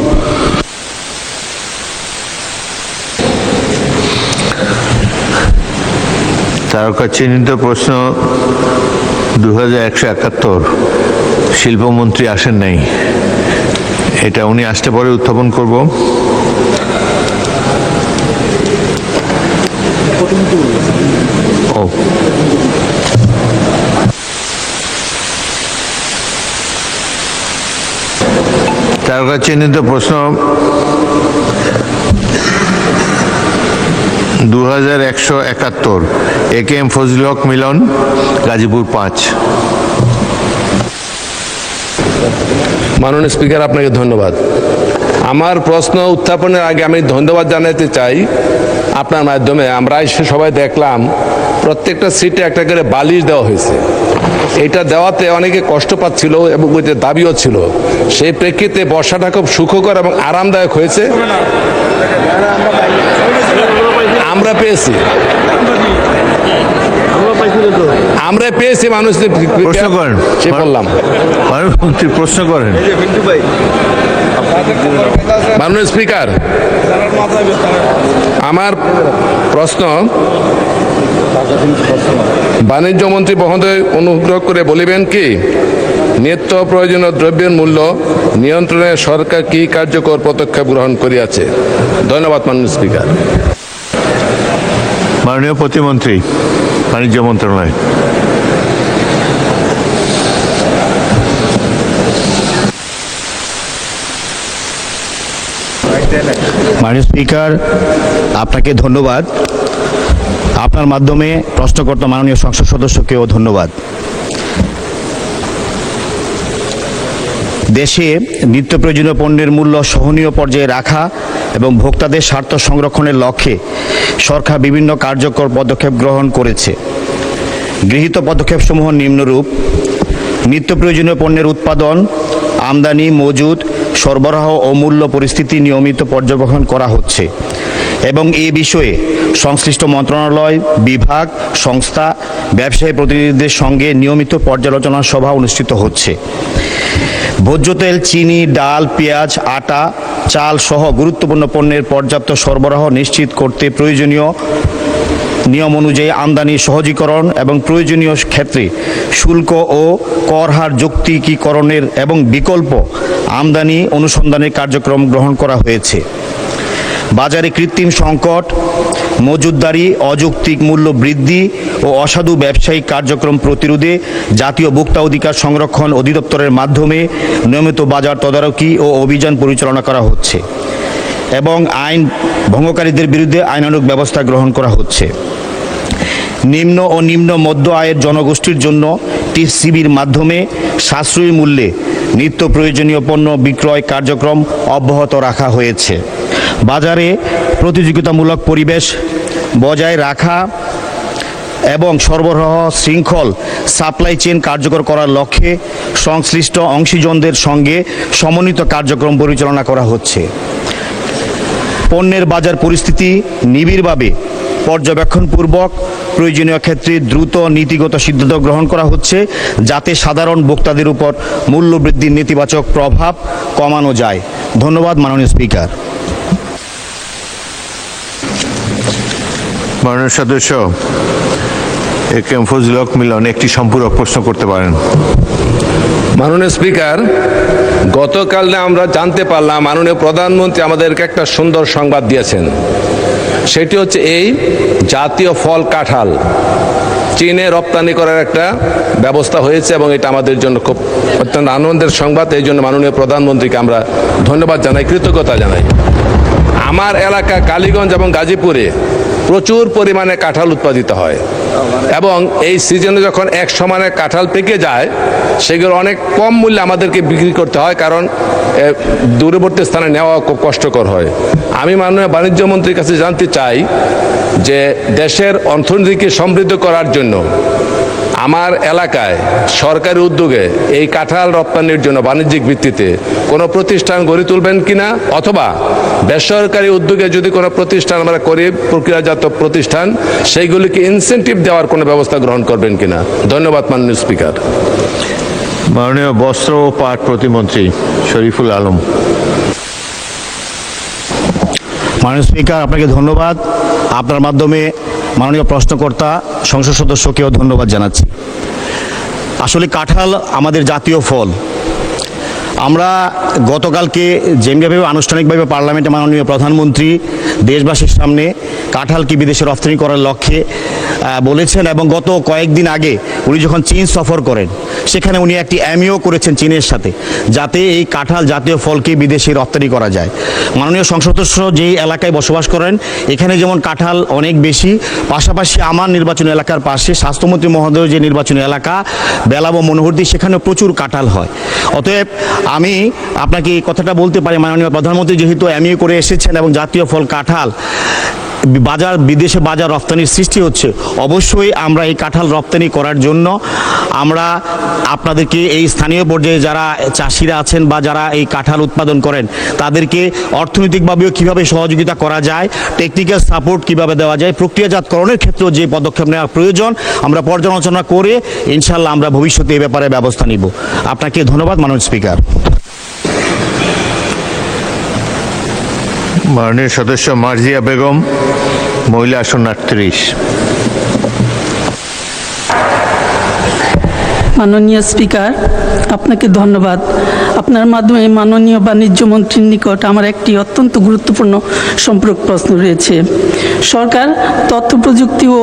তারকা চিহ্নিত প্রশ্ন 2171, শিল্পমন্ত্রী আসেন নাই, এটা উনি আসতে পরে উত্থাপন করব। তারকা চিহ্নিত প্রশ্ন 2171, AKM ফজলুল হক মিলন, গাজীপুর 5। মাননীয় স্পিকার, আপনাকে ধন্যবাদ। আমার প্রশ্ন উত্থাপনের আগে আমি ধন্যবাদ জানাতে চাই আপনার মাধ্যমে। আমরা এসে সবাই দেখলাম প্রত্যেকটা সিটে একটা করে বালিশ দেওয়া হয়েছে। এটা দেওয়াতে অনেকে কষ্ট পাচ্ছিল এবং ওইতে দাবিও ছিল। সেই প্রেক্ষিতে বর্ষাটা খুব সুখকর এবং আরামদায়ক হয়েছে। আমরা পেয়েছি মানুষ প্রশ্ন করেন, সে বললাম মন্ত্রী প্রশ্ন করেন। মাননীয় স্পিকার, আমার প্রশ্ন বাণিজ্য মন্ত্রী মহোদয় অনুগ্রহ করে বলিবেন কি নিত্য প্রয়োজনীয় দ্রব্যের মূল্য নিয়ন্ত্রণে সরকার কি কার্যকর পদক্ষেপ গ্রহণ করিয়াছে? ধন্যবাদ মাননীয় স্পিকার। মাননীয় প্রতিমন্ত্রী, বাণিজ্য মন্ত্রণালয়। মাননীয় স্পিকার, আপনাকে ধন্যবাদ। আপনার মাধ্যমে প্রশ্নকর্তা মাননীয় সংসদ সদস্যকেও ধন্যবাদ। দেশে নিত্য প্রয়োজনীয় পণ্যের মূল্য সহনীয় পর্যায়ে রাখা এবং ভোক্তাদের স্বার্থ সংরক্ষণের লক্ষ্যে সরকার বিভিন্ন কার্যকর পদক্ষেপ গ্রহণ করেছে। গৃহীত পদক্ষেপসমূহ নিম্নরূপ: নিত্য প্রয়োজনীয় পণ্যের উৎপাদন, আমদানি, মজুদ, সরবরাহ ও মূল্য পরিস্থিতি নিয়মিত পর্যবেক্ষণ করা হচ্ছে এবং এ বিষয়ে সংশ্লিষ্ট মন্ত্রণালয়, বিভাগ, সংস্থা, ব্যবসায়ী প্রতিনিধিদের সঙ্গে নিয়মিত পর্যালোচনা সভা অনুষ্ঠিত হচ্ছে। ভোজ্য তেল, চিনি, ডাল, পেঁয়াজ, আটা, চাল সহ গুরুত্বপূর্ণ পণ্যের পর্যাপ্ত সরবরাহ নিশ্চিত করতে প্রয়োজনীয় নিয়ম অনুযায়ী আমদানি সহজীকরণ এবং প্রয়োজনীয় ক্ষেত্রে শুল্ক ও কর হার যৌক্তিকীকরণের এবং বিকল্প আমদানি অনুসন্ধানের কার্যক্রম গ্রহণ করা হয়েছে। বাজারে কৃত্রিম সংকট, মজুতদারি, অযৌক্তিক মূল্য বৃদ্ধি ও অসাধু ব্যবসায়িক কার্যক্রম প্রতিরোধে জাতীয় ভোক্তা অধিকার সংরক্ষণ অধিদপ্তরের মাধ্যমে নিয়মিত বাজার তদারকি ও অভিযান পরিচালনা করা হচ্ছে এবং আইন ভঙ্গকারীদের বিরুদ্ধে আইনানুগ ব্যবস্থা গ্রহণ করা হচ্ছে। নিম্ন ও নিম্ন মধ্য আয়ের জনগোষ্ঠীর জন্য টিসিবির মাধ্যমে সাশ্রয়ী মূল্যে নিত্য প্রয়োজনীয় পণ্য বিক্রয় কার্যক্রম অব্যাহত রাখা হয়েছে। বাজারে প্রতিযোগিতামূলক পরিবেশ বজায় রাখা এবং সরবরাহ শৃঙ্খল সাপ্লাই চেইন কার্যকর করার লক্ষ্যে সংশ্লিষ্ট অংশীজনদের সঙ্গে সমন্বিত কার্যক্রম পরিচালনা করা হচ্ছে। পণ্যের বাজার পরিস্থিতি নিবিড়ভাবে পর্যবেক্ষণপূর্বক প্রয়োজনীয় ক্ষেত্রে দ্রুত নীতিগত সিদ্ধান্ত গ্রহণ করা হচ্ছে যাতে সাধারণ ভোক্তাদের উপর মূল্যবৃদ্ধির নেতিবাচক প্রভাব কমানো যায়। ধন্যবাদ মাননীয় স্পিকার। মাননীয় সদস্য এ.কে.এম. ফজলুল হক মিলন একটি সম্পূরক প্রশ্ন করতে পারেন। মাননীয় স্পিকার, গতকাল আমরা জানতে পারলাম মাননীয় প্রধানমন্ত্রী আমাদেরকে একটা সুন্দর সংবাদ দিয়েছেন। সেটি হচ্ছে এই জাতীয় ফল কাঁঠাল চীনে রপ্তানি করার একটা ব্যবস্থা হয়েছে এবং এটা আমাদের জন্য খুব অত্যন্ত আনন্দের সংবাদ। এই জন্য মাননীয় প্রধানমন্ত্রীকে আমরা ধন্যবাদ জানাই, কৃতজ্ঞতা জানাই। আমার এলাকা কালীগঞ্জ এবং গাজীপুরে প্রচুর পরিমাণে কাঁঠাল উৎপাদিত হয় এবং এই সিজনে যখন এক সমানে কাঁঠাল পেকে যায় সেগুলো অনেক কম মূল্যে আমাদেরকে বিক্রি করতে হয়, কারণ দূরবর্তী স্থানে নেওয়া খুব কষ্টকর হয়। আমি মাননীয় বাণিজ্য মন্ত্রীর কাছে জানতে চাই যে দেশের অর্থনীতিকে সমৃদ্ধ করার জন্য আমার এলাকায় সরকারি উদ্যোগে এই কাঁঠাল রপ্তানির জন্য বাণিজ্যিক ভিত্তিতে কোনো প্রতিষ্ঠান গড়ে তুলবেন কিনা, অথবা বেসরকারি উদ্যোগে যদি কোনো প্রতিষ্ঠান আমরা করি, প্রক্রিয়াজাত প্রতিষ্ঠান, সেইগুলিকে ইনসেন্টিভ দেওয়ার কোনো ব্যবস্থা গ্রহণ করবেন কিনা। ধন্যবাদ মাননীয় স্পিকার। মাননীয় বস্ত্র ও পাট প্রতিমন্ত্রী শরীফুল আলম। মাননীয় স্পিকার, আপনাকে ধন্যবাদ। আপনার মাধ্যমে মাননীয় প্রশ্নকর্তা সংসদ সদস্যকেও ধন্যবাদ জানাচ্ছি। আসলে কাঁঠাল আমাদের জাতীয় ফল। আমরা গতকালকে যেভাবে আনুষ্ঠানিকভাবে পার্লামেন্টে মাননীয় প্রধানমন্ত্রী দেশবাসীর সামনে কাঁঠালকে বিদেশে রপ্তানি করার লক্ষ্যে বলেছেন এবং গত কয়েকদিন আগে উনি যখন চীন সফর করেন সেখানে উনি একটি এমইও করেছেন চীনের সাথে, যাতে এই কাঁঠাল জাতীয় ফলকে বিদেশে রপ্তানি করা যায়। মাননীয় সংসদ সদস্য যেই এলাকায় বসবাস করেন এখানে যেমন কাঁঠাল অনেক বেশি, পাশাপাশি আমার নির্বাচনী এলাকার পাশে স্বাস্থ্যমন্ত্রী মহোদয়ের যে নির্বাচনী এলাকা বেলাব মনোহরদী, সেখানেও প্রচুর কাঁঠাল হয়। অতএব আমি আপনাকে এই কথাটা বলতে পারি, মাননীয় প্রধানমন্ত্রী যেহেতু এমইও করে এসেছেন এবং জাতীয় ফল কাঁঠাল বিদেশে বাজার রপ্তানির সৃষ্টি হচ্ছে, অবশ্যই আমরা এই কাঁঠাল রপ্তানি করার জন্য আমরা আপনাদেরকে এই স্থানীয় পর্যায়ে যারা চাষিরা আছেন বা যারা এই কাঁঠাল উৎপাদন করেন তাদেরকে অর্থনৈতিকভাবেও কীভাবে সহযোগিতা করা যায়, টেকনিক্যাল সাপোর্ট কীভাবে দেওয়া যায়, প্রক্রিয়াজাতকরণের ক্ষেত্রেও যে পদক্ষেপ নেওয়া প্রয়োজন আমরা পর্যালোচনা করে ইনশাল্লাহ আমরা ভবিষ্যতে এ ব্যাপারে ব্যবস্থা নিব। আপনাকে ধন্যবাদ মাননীয় স্পিকার। মাননীয় সদস্য মার্জিয়া বেগম, মহিলা আসন 38। মাননীয় স্পিকার, আপনাকে ধন্যবাদ। আপনার মাধ্যমে মাননীয় বাণিজ্য মন্ত্রীর নিকট আমার একটি অত্যন্ত গুরুত্বপূর্ণ সম্পর্ক প্রশ্ন রয়েছে। সরকার তথ্য প্রযুক্তি ও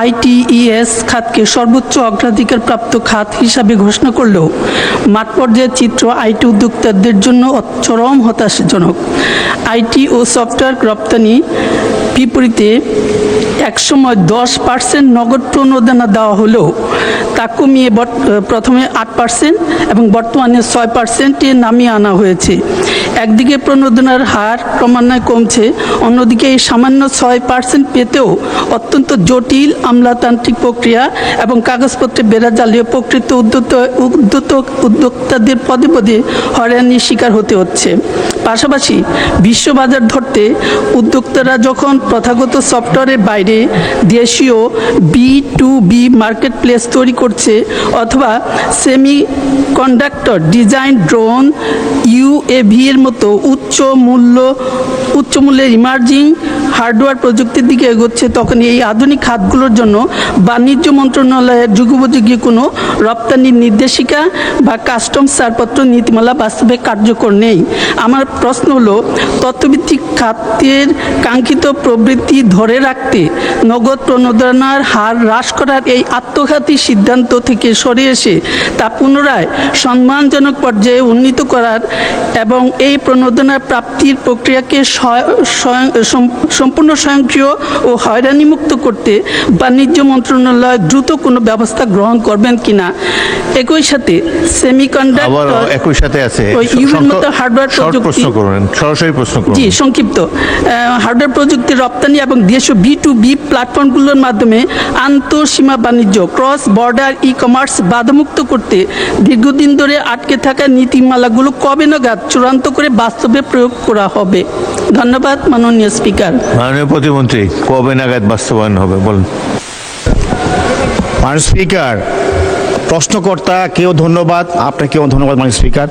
আইটিইএস খাতকে সর্বোচ্চ অগ্রাধিকার প্রাপ্ত খাত হিসাবে ঘোষণা করলেও মাঠ পর্যায়ের চিত্র আইটি উদ্যোক্তাদের জন্য চরম হতাশাজনক। আইটি ও সফটওয়্যার রপ্তানি বিপরীতে একসময় 10% নগদ প্রণোদনা দেওয়া হলেও তা কমিয়ে প্রথমে 8% এবং বর্তমানে 6%-এ নামিয়ে আনা হয়েছে। একদিকে প্রণোদনার হার ক্রমান্বয়ে কমছে, অন্যদিকে এই সামান্য 6% পেতেও অত্যন্ত জটিল আমলাতান্ত্রিক প্রক্রিয়া এবং কাগজপত্রে বেড়া জ্বালিয়ে প্রকৃত উদ্যোক্তাদের পদে পদে হয়রানির শিকার হতে হচ্ছে। পাশাপাশি বিশ্ববাজার ধরতে উদ্যোক্তারা যখন প্রথাগত সফটওয়্যারের বাইরে দেশীয় B2B মার্কেট প্লেস তৈরি করছে অথবা semi conductor, design, drone, UAV এর মতো উচ্চ মূল্যের ইমার্জিং হার্ডওয়্যার প্রযুক্তির দিকে এগোচ্ছে, তখন এই আধুনিক খাতগুলোর জন্য বাণিজ্য মন্ত্রণালয়ের যুগোপযোগী কোনো রপ্তানি নির্দেশিকা বা কাস্টমস ছাড়পত্র নীতিমালা বাস্তবে কার্যকর নেই। আমার প্রশ্ন হলো, তথ্যভিত্তিক খাতের কাঙ্ক্ষিত প্রবৃদ্ধি ধরে রাখতে নগদ প্রণোদনার হার হ্রাস করার এই আত্মঘাতী সিদ্ধান্ত থেকে সরে এসে তা পুনরায় সম্মানজনক পর্যায়ে উন্নীত করার এবং এই প্রণোদনার প্রাপ্তির প্রক্রিয়াকে সম্পূর্ণ স্বয়ংক্রিয় ও হয়রানিমুক্ত করতে বাণিজ্য মন্ত্রণালয় দ্রুত কোনো ব্যবস্থা গ্রহণ করবেন কিনা। একই সাথে সেমিকন্ডাক্টর হার্ডওয়্যার প্রযুক্তি, জি সংক্ষিপ্ত, হার্ডওয়্যার প্রযুক্তি রপ্তানি এবং দেশীয় B2B প্ল্যাটফর্মগুলোর মাধ্যমে আন্তঃসীমা বাণিজ্য, ক্রস বর্ডার ই-কমার্স বাধামুক্ত করতে দীর্ঘদিন ধরে আটকে থাকা নীতিমালাগুলো কবে নাগাদ চূড়ান্ত করে বাস্তবে প্রয়োগ করা হবে? ধন্যবাদ মাননীয় স্পিকার। মাননীয় প্রতিমন্ত্রী, কবে নাগাদ বাস্তবায়ন হবে বলুন। মাননীয় স্পিকার, প্রশ্নকর্তাকেও ধন্যবাদ, আপনাকেও ধন্যবাদ মাননীয় স্পিকার।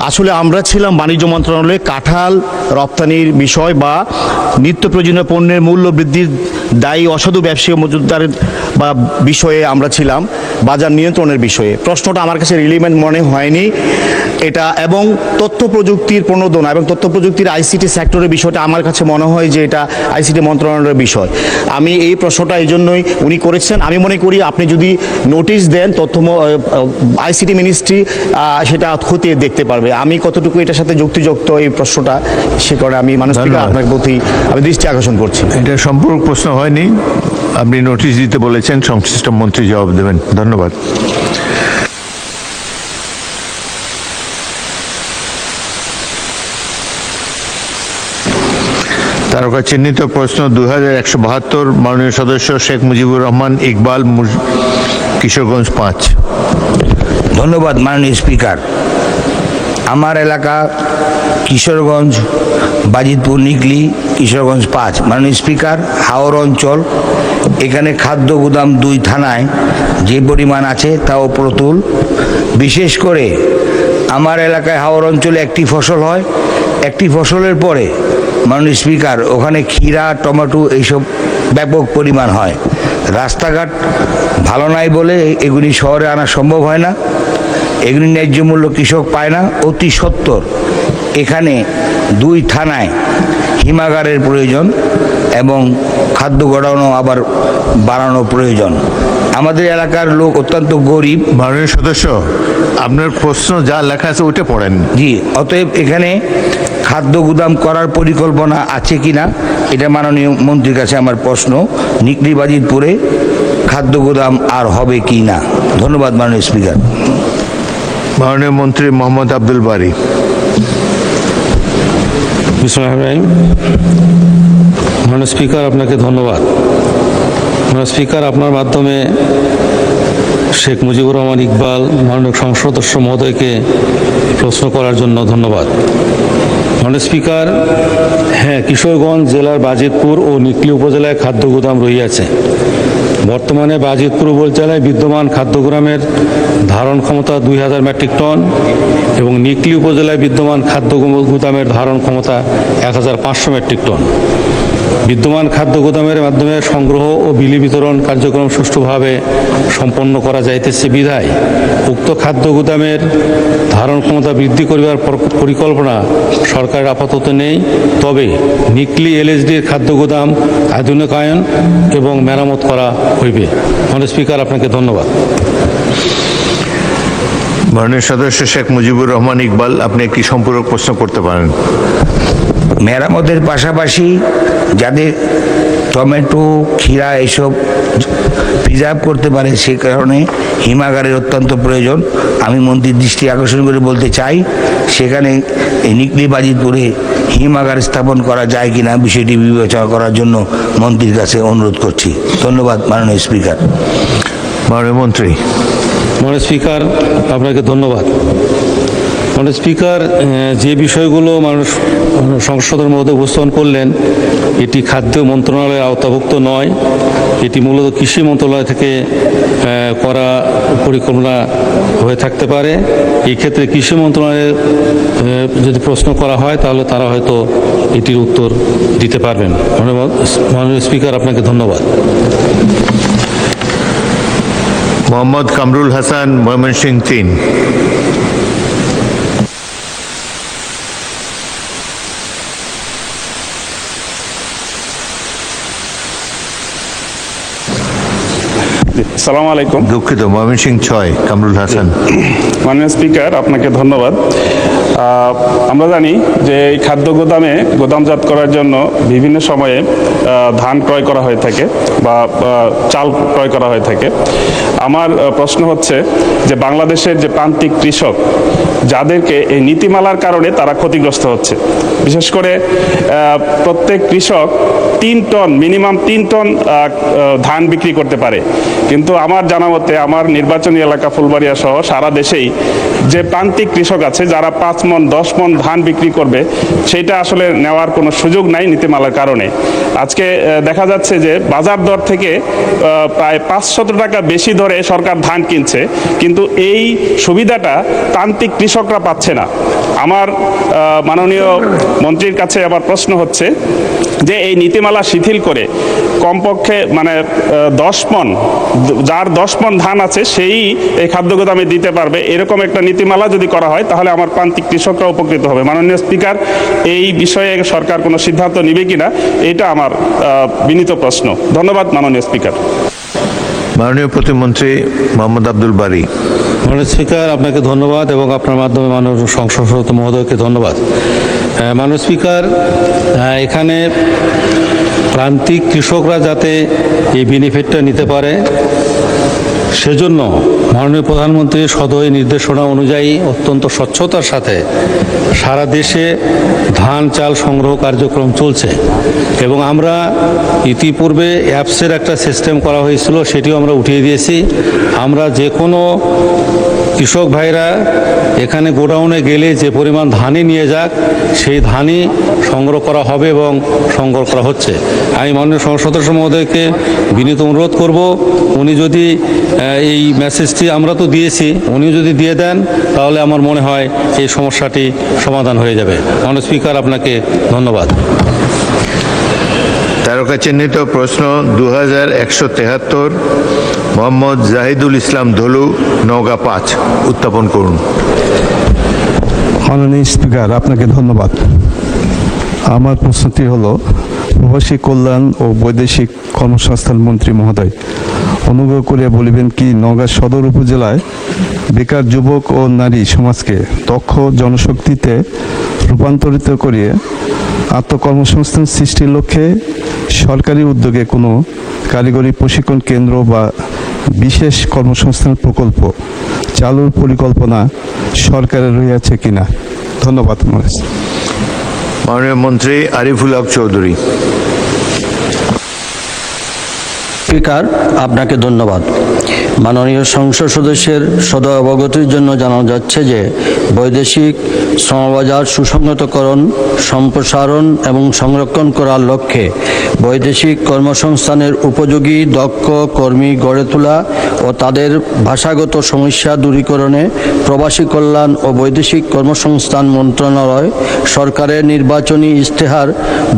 আসলে আমরা ছিলাম বাণিজ্য মন্ত্রণালয়ে কাঁঠাল রপ্তানির বিষয় বা নিত্য প্রয়োজনীয় পণ্যের মূল্য বৃদ্ধির দায়ী অসাধু ব্যবসায়ী মজুতদারের বা বিষয়ে আমরা ছিলাম বাজার নিয়ন্ত্রণের বিষয়ে। প্রশ্নটা আমার কাছে রিলিভেন্ট মনে হয়নি এটা, এবং তথ্য প্রযুক্তির প্রণোদনা এবং তথ্য প্রযুক্তির ICT সেক্টরের বিষয়টা আমার কাছে মনে হয় যে এটা ICT মন্ত্রণালয়ের বিষয়। আমি এই প্রশ্নটা এই জন্যই উনি করেছেন। আমি মনে করি আপনি যদি নোটিশ দেন ICT মিনিস্ট্রি সেটা খতিয়ে দেখতে পারবে। আমি কতটুকু এটার সাথে যুক্তিযুক্ত এই প্রশ্নটা, সে কারণে আমি মাননীয় স্পিকার আপনার প্রতি আমি দৃষ্টি আকর্ষণ করছি। এটা সম্পূর্ণ প্রশ্ন হয়নি, আপনি নোটিশ দিতে বলেছেন, সংশ্লিষ্ট মন্ত্রী জবাব দেবেন। ধন্যবাদ। তারকা চিহ্নিত প্রশ্ন 2172, মাননীয় সদস্য শেখ মুজিবুর রহমান ইকবাল, কিশোরগঞ্জ 5। ধন্যবাদ মাননীয় স্পিকার। আমার এলাকা কিশোরগঞ্জ, বাজিতপুর, নিকলি, কিশোরগঞ্জ 5। মাননীয় স্পিকার, হাওর অঞ্চল, এখানে খাদ্য গুদাম 2 থানায় যে পরিমাণ আছে তাও প্রতুল। বিশেষ করে আমার এলাকায় হাওর অঞ্চলে একটি ফসল হয়, একটি ফসলের পরে মাননীয় স্পিকার ওখানে ক্ষীরা, টমেটো এইসব ব্যাপক পরিমাণ হয়। রাস্তাঘাট ভালো নাই বলে এগুলি শহরে আনা সম্ভব হয় না, এগুলি ন্যায্য মূল্য কৃষক পায় না। অতি সত্বর এখানে 2 থানায় হিমাগারের প্রয়োজন এবং খাদ্য গোডাউনও আবার বাড়ানো প্রয়োজন। আমাদের এলাকার লোক অত্যন্ত গরিব। মাননীয় সদস্য, আপনার প্রশ্ন যা লেখা আছে ওইটা পড়েন। জি, অতএব এখানে খাদ্য গুদাম করার পরিকল্পনা আছে কিনা এটা মাননীয় মন্ত্রীর কাছে আমার প্রশ্ন। নিকলি বাজিতপুরে খাদ্য গুদাম আর হবে কি না? ধন্যবাদ মাননীয় স্পিকার। মাননীয় মন্ত্রী মোহাম্মদ আব্দুল বারী। মাননীয় স্পিকার, আপনাকে ধন্যবাদ। মাননীয় স্পিকার, আপনার মাধ্যমে শেখ মুজিবুর রহমান ইকবাল মাননীয় সংসদ সদস্য মহোদয়কে প্রশ্ন করার জন্য ধন্যবাদ। মাননীয় স্পিকার, হ্যাঁ, কিশোরগঞ্জ জেলার বাজিতপুর ও নিকলি উপজেলায় খাদ্য গুদাম রহিয়াছে। বর্তমানে বাজিতপুর উপজেলায় বিদ্যমান খাদ্য গুদামের ধারণ ক্ষমতা 2000 মেট্রিক টন এবং নিকলি উপজেলায় বিদ্যমান খাদ্য গুদামের ধারণ ক্ষমতা 1500 মেট্রিক টন। বিদ্যমান খাদ্য গুদামের মাধ্যমে সংগ্রহ ও বিলি বিতরণ কার্যক্রম সুষ্ঠুভাবে সম্পন্ন করা যাইতেছে বিধায় উক্ত খাদ্য গুদামের ধারণ ক্ষমতা বৃদ্ধি করিবার পরিকল্পনা সরকারের আপাতত নেই। তবে নিকলি LSD-র খাদ্য গুদাম আধুনিকায়ন এবং মেরামত করা হইবে। মাননীয় স্পিকার, আপনাকে ধন্যবাদ। মাননীয় সদস্য শেখ মুজিবুর রহমান ইকবাল, আপনি একটি সম্পূরক প্রশ্ন করতে পারেন। মেরামতের পাশাপাশি যাদের টমেটো ক্ষীরা এসব প্রিজার্ভ করতে পারে, সে কারণে হিমাগারের অত্যন্ত প্রয়োজন। আমি মন্ত্রীর দৃষ্টি আকর্ষণ করে বলতে চাই, সেখানে এই নিকলি বাজিতপুরে হিমাগার স্থাপন করা যায় কিনা বিষয়টি বিবেচনা করার জন্য মন্ত্রীর কাছে অনুরোধ করছি। ধন্যবাদ মাননীয় স্পিকার। মাননীয় মন্ত্রী। মাননীয় স্পিকার, আপনাকে ধন্যবাদ। মাননীয় স্পিকার, যে বিষয়গুলো মানুষ সংসদের মধ্যে উপস্থাপন করলেন, এটি খাদ্য মন্ত্রণালয়ের আওতাভুক্ত নয়, এটি মূলত কৃষি মন্ত্রণালয় থেকে করা পরিকল্পনা হয়ে থাকতে পারে। এই ক্ষেত্রে কৃষি মন্ত্রণালয়ের যদি প্রশ্ন করা হয় তাহলে তারা হয়তো এটির উত্তর দিতে পারবেন। মাননীয় স্পিকার, আপনাকে ধন্যবাদ। মোহাম্মদ কামরুল হাসান, ময়মনসিংহ 3। সালাম আলাইকুম। দুঃখিত, ময়মনসিংহ 6, কামরুল হাসান। মাননীয় স্পিকার, আপনাকে ধন্যবাদ। আমরা জানি যে এই খাদ্য গোদামজাত করার জন্য বিভিন্ন সময়ে ধান ক্রয় করা হয়ে থাকে বা চাল ক্রয় করা হয়ে থাকে। আমার প্রশ্ন হচ্ছে যে বাংলাদেশের যে প্রান্তিক কৃষক, যাদেরকে এই নীতিমালার কারণে তারা ক্ষতিগ্রস্ত হচ্ছে, বিশেষ করে প্রত্যেক কৃষক 3 টন, মিনিমাম 3 টন ধান বিক্রি করতে পারে, কিন্তু আমার জানা মতে আমার নির্বাচনী এলাকা ফুলবাড়িয়া সহ সারা দেশেই যে প্রান্তিক কৃষক আছে যারা 5 মণ 10 মণ ধান বিক্রি করবে, সেটা আসলে নেওয়ার কোনো সুযোগ নাই নীতিমালার কারণে। আজকে দেখা যাচ্ছে যে বাজার দর থেকে প্রায় 500 টাকা বেশি দরে সরকার ধান কিনছে, কিন্তু এই সুবিধাটা প্রান্তিক কৃষকরা পাচ্ছে না। আমার মাননীয় মন্ত্রীর কাছে আমার প্রশ্ন হচ্ছে যে এই নীতিমালা শিথিল করে কমপক্ষে 10 মণ, যার 10 মণ ধান আছে সেই এই খাদ্য গোদামে দিতে পারবে, এরকম একটা নীতিমালা যদি করা হয় তাহলে আমার প্রান্তিক কৃষকরা উপকৃত হবে। মাননীয় স্পিকার, এই বিষয়ে সরকার কোনো সিদ্ধান্ত নেবে কিনা, এটা আমার বিনীত প্রশ্ন। ধন্যবাদ মাননীয় স্পিকার। মাননীয় প্রতিমন্ত্রী মোহাম্মদ আব্দুল বারী। মাননীয় স্পিকার, আপনাকে ধন্যবাদ এবং আপনার মাধ্যমে মাননীয় সংসদ সদস্য মহোদয়কে ধন্যবাদ। মাননীয় স্পিকার, এখানে প্রান্তিক কৃষকরা যাতে এই বেনিফিটটা নিতে পারে, সেজন্য মাননীয় প্রধানমন্ত্রীর সদয় নির্দেশনা অনুযায়ী অত্যন্ত স্বচ্ছতার সাথে সারা দেশে ধান চাল সংগ্রহ কার্যক্রম চলছে এবং আমরা ইতিপূর্বে অ্যাপসের একটা সিস্টেম করা হয়েছিল, সেটিও আমরা উঠিয়ে দিয়েছি। আমরা যে কোনো কৃষক ভাইরা এখানে গোডাউনে গেলে যে পরিমাণ ধানই নিয়ে যাক, সেই ধানই সংগ্রহ করা হবে এবং সংগ্রহ করা হচ্ছে। আমি মাননীয় সংসদ সদস্য মহোদয়কে বিনীত অনুরোধ করব, উনি যদি এই মেসেজটি, আমরা তো দিয়েছি, উনি যদি দিয়ে দেন তাহলে আমার মনে হয় এই সমস্যাটি সমাধান হয়ে যাবে। মাননীয় স্পিকার, আপনাকে ধন্যবাদ। তারকা চিহ্নিত প্রশ্ন 2173, মোহাম্মদ জাহিদুল ইসলাম ধলু, নওগাঁ 5, উত্থাপন করুন। মাননীয় স্পিকার, আপনাকে ধন্যবাদ। আমার প্রশ্নটি হলো, প্রবাসী কল্যাণ ও বৈদেশিক কর্মসংস্থান মন্ত্রী মহোদয়, অনুগ্রহ করে বলিবেন কি নওগাঁ সদর উপজেলায় বেকার যুবক ও নারী সমাজকে দক্ষ জনশক্তিতে রূপান্তরিত করিয়ে আত্মকর্মসংস্থান সৃষ্টির লক্ষ্যে সরকারি উদ্যোগে কোনো কারিগরি প্রশিক্ষণ কেন্দ্র বা বিশেষ কর্মসংস্থান প্রকল্প চালুর পরিকল্পনা সরকারের রয়েছে কিনা? ধন্যবাদ। মাননীয় মন্ত্রী আরিফুল হক চৌধুরী। স্পিকার, আপনাকে ধন্যবাদ। মাননীয় সংসদ সদস্যের সদয় অবগতির জন্য জানানো যাচ্ছে যে বৈদেশিক শ্রমবাজার সুসংহতকরণ, সম্প্রসারণ এবং সংরক্ষণ করার লক্ষ্যে বৈদেশিক কর্মসংস্থানের উপযোগী দক্ষ কর্মী গড়ে তোলা ও তাদের ভাষাগত সমস্যা দূরীকরণে প্রবাসী কল্যাণ ও বৈদেশিক কর্মসংস্থান মন্ত্রণালয় সরকারের নির্বাচনী ইশতেহার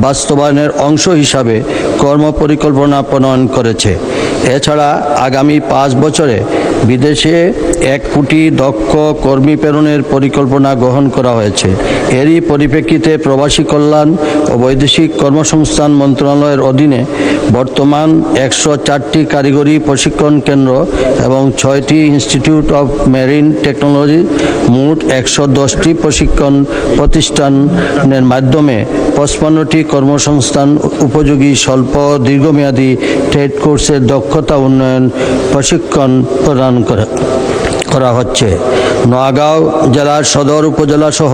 বাস্তবায়নের অংশ হিসাবে কর্মপরিকল্পনা প্রণয়ন করেছে। এছাড়া আগামী 5 বছরে বিদেশে 1 কোটি দক্ষ কর্মী প্রেরণের পরিকল্পনা গ্রহণ করা হয়েছে। এরই পরিপ্রেক্ষিতে প্রবাসী কল্যাণ ও বৈদেশিক কর্মসংস্থান মন্ত্রণালয়ের অধীনে বর্তমান 104টি কারিগরি প্রশিক্ষণ কেন্দ্র এবং 6টি ইনস্টিটিউট অফ মেরিন টেকনোলজি, মোট 110টি প্রশিক্ষণ প্রতিষ্ঠানের মাধ্যমে 55টি কর্মসংস্থান উপযোগী স্বল্প দীর্ঘমেয়াদী ট্রেড কোর্সের দক্ষতা উন্নয়ন প্রশিক্ষণ প্রদান করা হচ্ছে। নোয়াগাঁও জেলার সদর উপজেলা সহ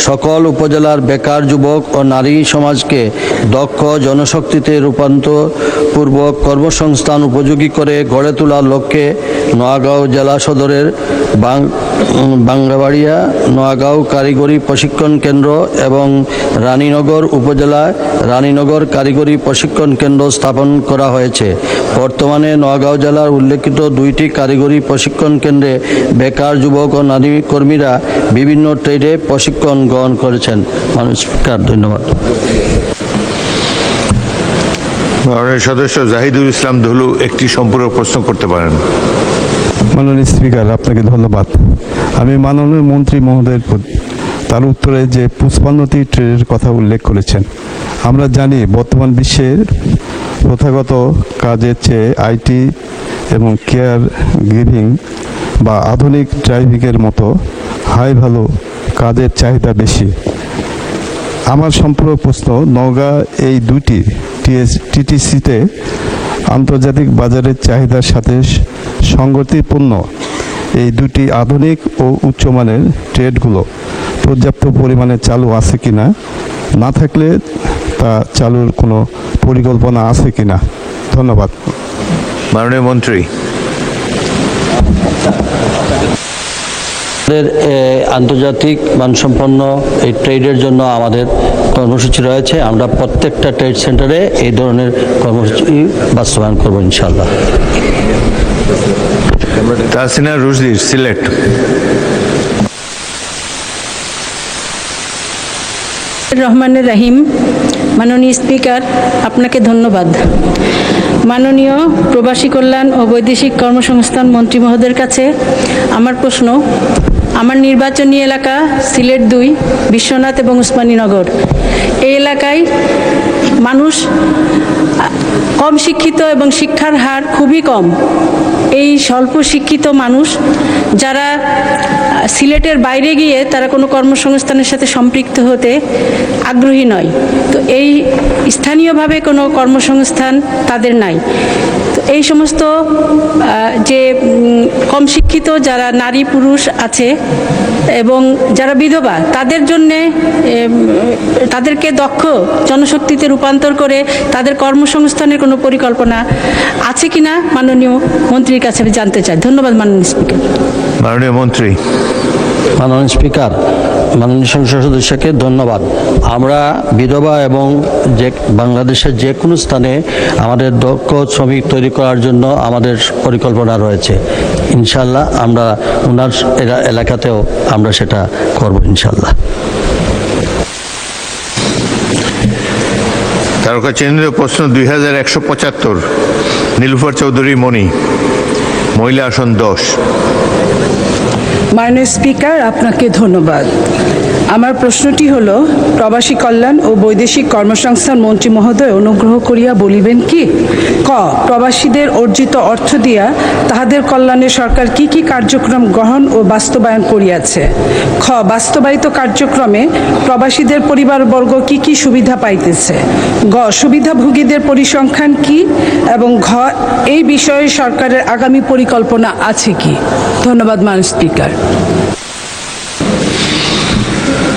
সকল উপজেলার বেকার যুবক ও নারী সমাজকে দক্ষ জনশক্তিতে রূপান্তরপূর্বক কর্মসংস্থান উপযোগী করে গড়ে তোলার লক্ষ্যে নোয়াগাঁও জেলা সদরের বাংলাবাড়িয়া নোয়াগাঁও কারিগরি প্রশিক্ষণ কেন্দ্র এবং রানীনগর উপজেলায় রানীনগর কারিগরি প্রশিক্ষণ কেন্দ্র স্থাপন করা হয়েছে। বর্তমানে নোয়াগাঁও জেলার উল্লেখিত 2টি কারিগরি প্রশিক্ষণ কেন্দ্রে বেকার যুবক ও নারী কর্মীরা বিভিন্ন ট্রেডে প্রশিক্ষণ গ্রহণ করেছেন। মাননীয় স্পিকার, ধন্যবাদ। মাননীয় সদস্য জাহিদুল ইসলাম ধুলু একটি সম্পূরক প্রশ্ন করতে পারেন। মাননীয় স্পিকার, আপনাকে ধন্যবাদ। আমি মাননীয় মন্ত্রী মহোদয়ের প্রতি তার উত্তরে যে 55টি ট্রেডের কথা উল্লেখ করেছেন, আমরা জানি বর্তমান বিশ্বের প্রথাগত কাজের চেয়ে আইটি এবং কেয়ার গিভিং বা আধুনিক ড্রাইভিংয়ের মতো হাই ভ্যালু কাজের চাহিদা বেশি। আমার সম্পূরক প্রশ্ন, নওগাঁ এই 2টি টিটিসিতে আন্তর্জাতিক বাজারের চাহিদার সাথে সঙ্গতিপূর্ণ এই 2টি আধুনিক ও উচ্চমানের ট্রেডগুলো পর্যাপ্ত পরিমাণে চালু আছে কিনা, না থাকলে তা চালুর কোনো পরিকল্পনা আছে কিনা? ধন্যবাদ। মাননীয় মন্ত্রী। আন্তর্জাতিক মানসম্পন্ন এই ট্রেডের জন্য আমাদের কর্মসূচি রয়েছে। আমরা প্রত্যেকটা ট্রেড সেন্টারে এই ধরনের কর্মসূচি বাস্তবায়ন করব ইনশাআল্লাহ। তাহসিনা রুশদি, সিলেট। রহমানুর রহিম। মাননীয় স্পিকার, আপনাকে ধন্যবাদ। মাননীয় প্রবাসী কল্যাণ ও বৈদেশিক কর্মসংস্থান মন্ত্রী মহোদয়ের কাছে আমার প্রশ্ন, আমার নির্বাচনী এলাকা সিলেট 2, বিশ্বনাথ এবং উসমানীনগর। এই এলাকায় মানুষ কম শিক্ষিত এবং শিক্ষার হার খুবই কম। এই স্বল্প শিক্ষিত মানুষ যারা সিলেটের বাইরে গিয়ে তারা কোনো কর্মসংস্থানের সাথে সম্পৃক্ত হতে আগ্রহী নয়, তো এই স্থানীয়ভাবে কোনো কর্মসংস্থান তাদের নাই। তো এই সমস্ত যে কম শিক্ষিত যারা নারী পুরুষ আছে এবং যারা বিধবা, তাদের জন্যে তাদেরকে দক্ষ জনশক্তিতে রূপান্তর করে তাদের কর্মসংস্থানের কোনো পরিকল্পনা আছে কিনা মাননীয় মন্ত্রীর কাছে জানতে চাই। ধন্যবাদ মাননীয় স্পিকার। মাননীয় মন্ত্রী। মাননীয় স্পিকার, মাননীয় সংসদ সদস্যকে ধন্যবাদ। আমরা বিধবা এবং বাংলাদেশের যে কোনো স্থানে আমাদের দক্ষ শ্রমিক তৈরি করার জন্য আমাদের পরিকল্পনা রয়েছে। ইনশাল্লাহ আমরা ওনার এলাকাতেও আমরা সেটা করব ইনশাল্লাহ। তারকা চিহ্নিত প্রশ্ন 2175, নীলুফার চৌধুরী মণি, মহিলা আসন 10। মাননীয় স্পিকার, আপনাকে ধন্যবাদ। আমার প্রশ্নটি হলো, প্রবাসী কল্যাণ ও বৈদেশিক কর্মসংস্থান মন্ত্রী মহোদয় অনুগ্রহ করিয়া বলিবেন কি, ক প্রবাসীদের অর্জিত অর্থ দিয়া তাহাদের কল্যাণে সরকার কি কি কার্যক্রম গ্রহণ ও বাস্তবায়ন করিয়াছে, খ বাস্তবায়িত কার্যক্রমে প্রবাসীদের পরিবারবর্গ কি কি সুবিধা পাইতেছে, গ সুবিধাভোগীদের পরিসংখ্যান কি, এবং ঘ এই বিষয়ে সরকারের আগামী পরিকল্পনা আছে কি? ধন্যবাদ মাননীয় স্পিকার।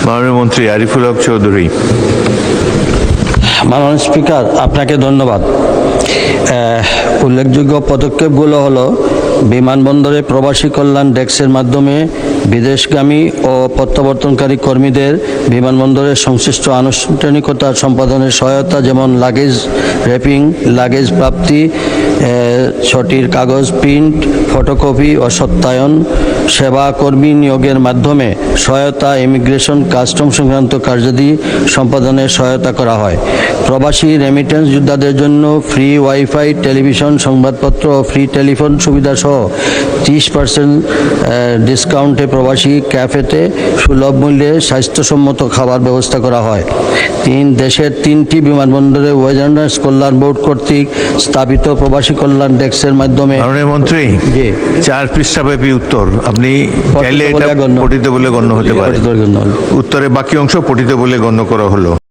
মাননীয় মন্ত্রী আরিফুল হক চৌধুরী। মাননীয় স্পিকার, আপনাকে ধন্যবাদ। উল্লেখযোগ্য পদক্ষেপগুলো হলো, বিমানবন্দরে প্রবাসী কল্যাণ ডেস্কের মাধ্যমে বিদেশগামী ও প্রত্যাবর্তনকারী কর্মীদের বিমানবন্দরের সংশ্লিষ্ট আনুষ্ঠানিকতা সম্পাদনের সহায়তা, যেমন লাগেজ র্যাপিং, লাগেজ প্রাপ্তি, ছটির কাগজ প্রিন্ট, ফটোকপি ও সত্যায়ন, সেবা কর্মী নিয়োগের মাধ্যমে সহায়তা, ইমিগ্রেশন কাস্টম সংক্রান্ত কার্যাদি সম্পাদনের সহায়তা করা হয়। প্রবাসী রেমিটেন্স যোদ্ধাদের জন্য ফ্রি ওয়াইফাই, টেলিভিশন, সংবাদপত্র ও ফ্রি টেলিফোন সুবিধা সহ 30% ডিসকাউন্টে প্রবাসী ক্যাফেতে সুলভ মূল্যে স্বাস্থ্যসম্মত খাবার ব্যবস্থা করা হয়। দেশের 3টি বিমানবন্দরে ওয়েজার্নার্স কল্যাণ বোর্ড কর্তৃক স্থাপিত প্রবাসী কল্যাণ ডেস্কের মাধ্যমে। মাননীয় মন্ত্রী, 4 পৃষ্ঠাব্যাপী উত্তর, আপনি চাইলে এটা পঠিত বলে গণ্য হতে পারে। উত্তরে বাকি অংশ পঠিত বলে গণ্য করা হলো।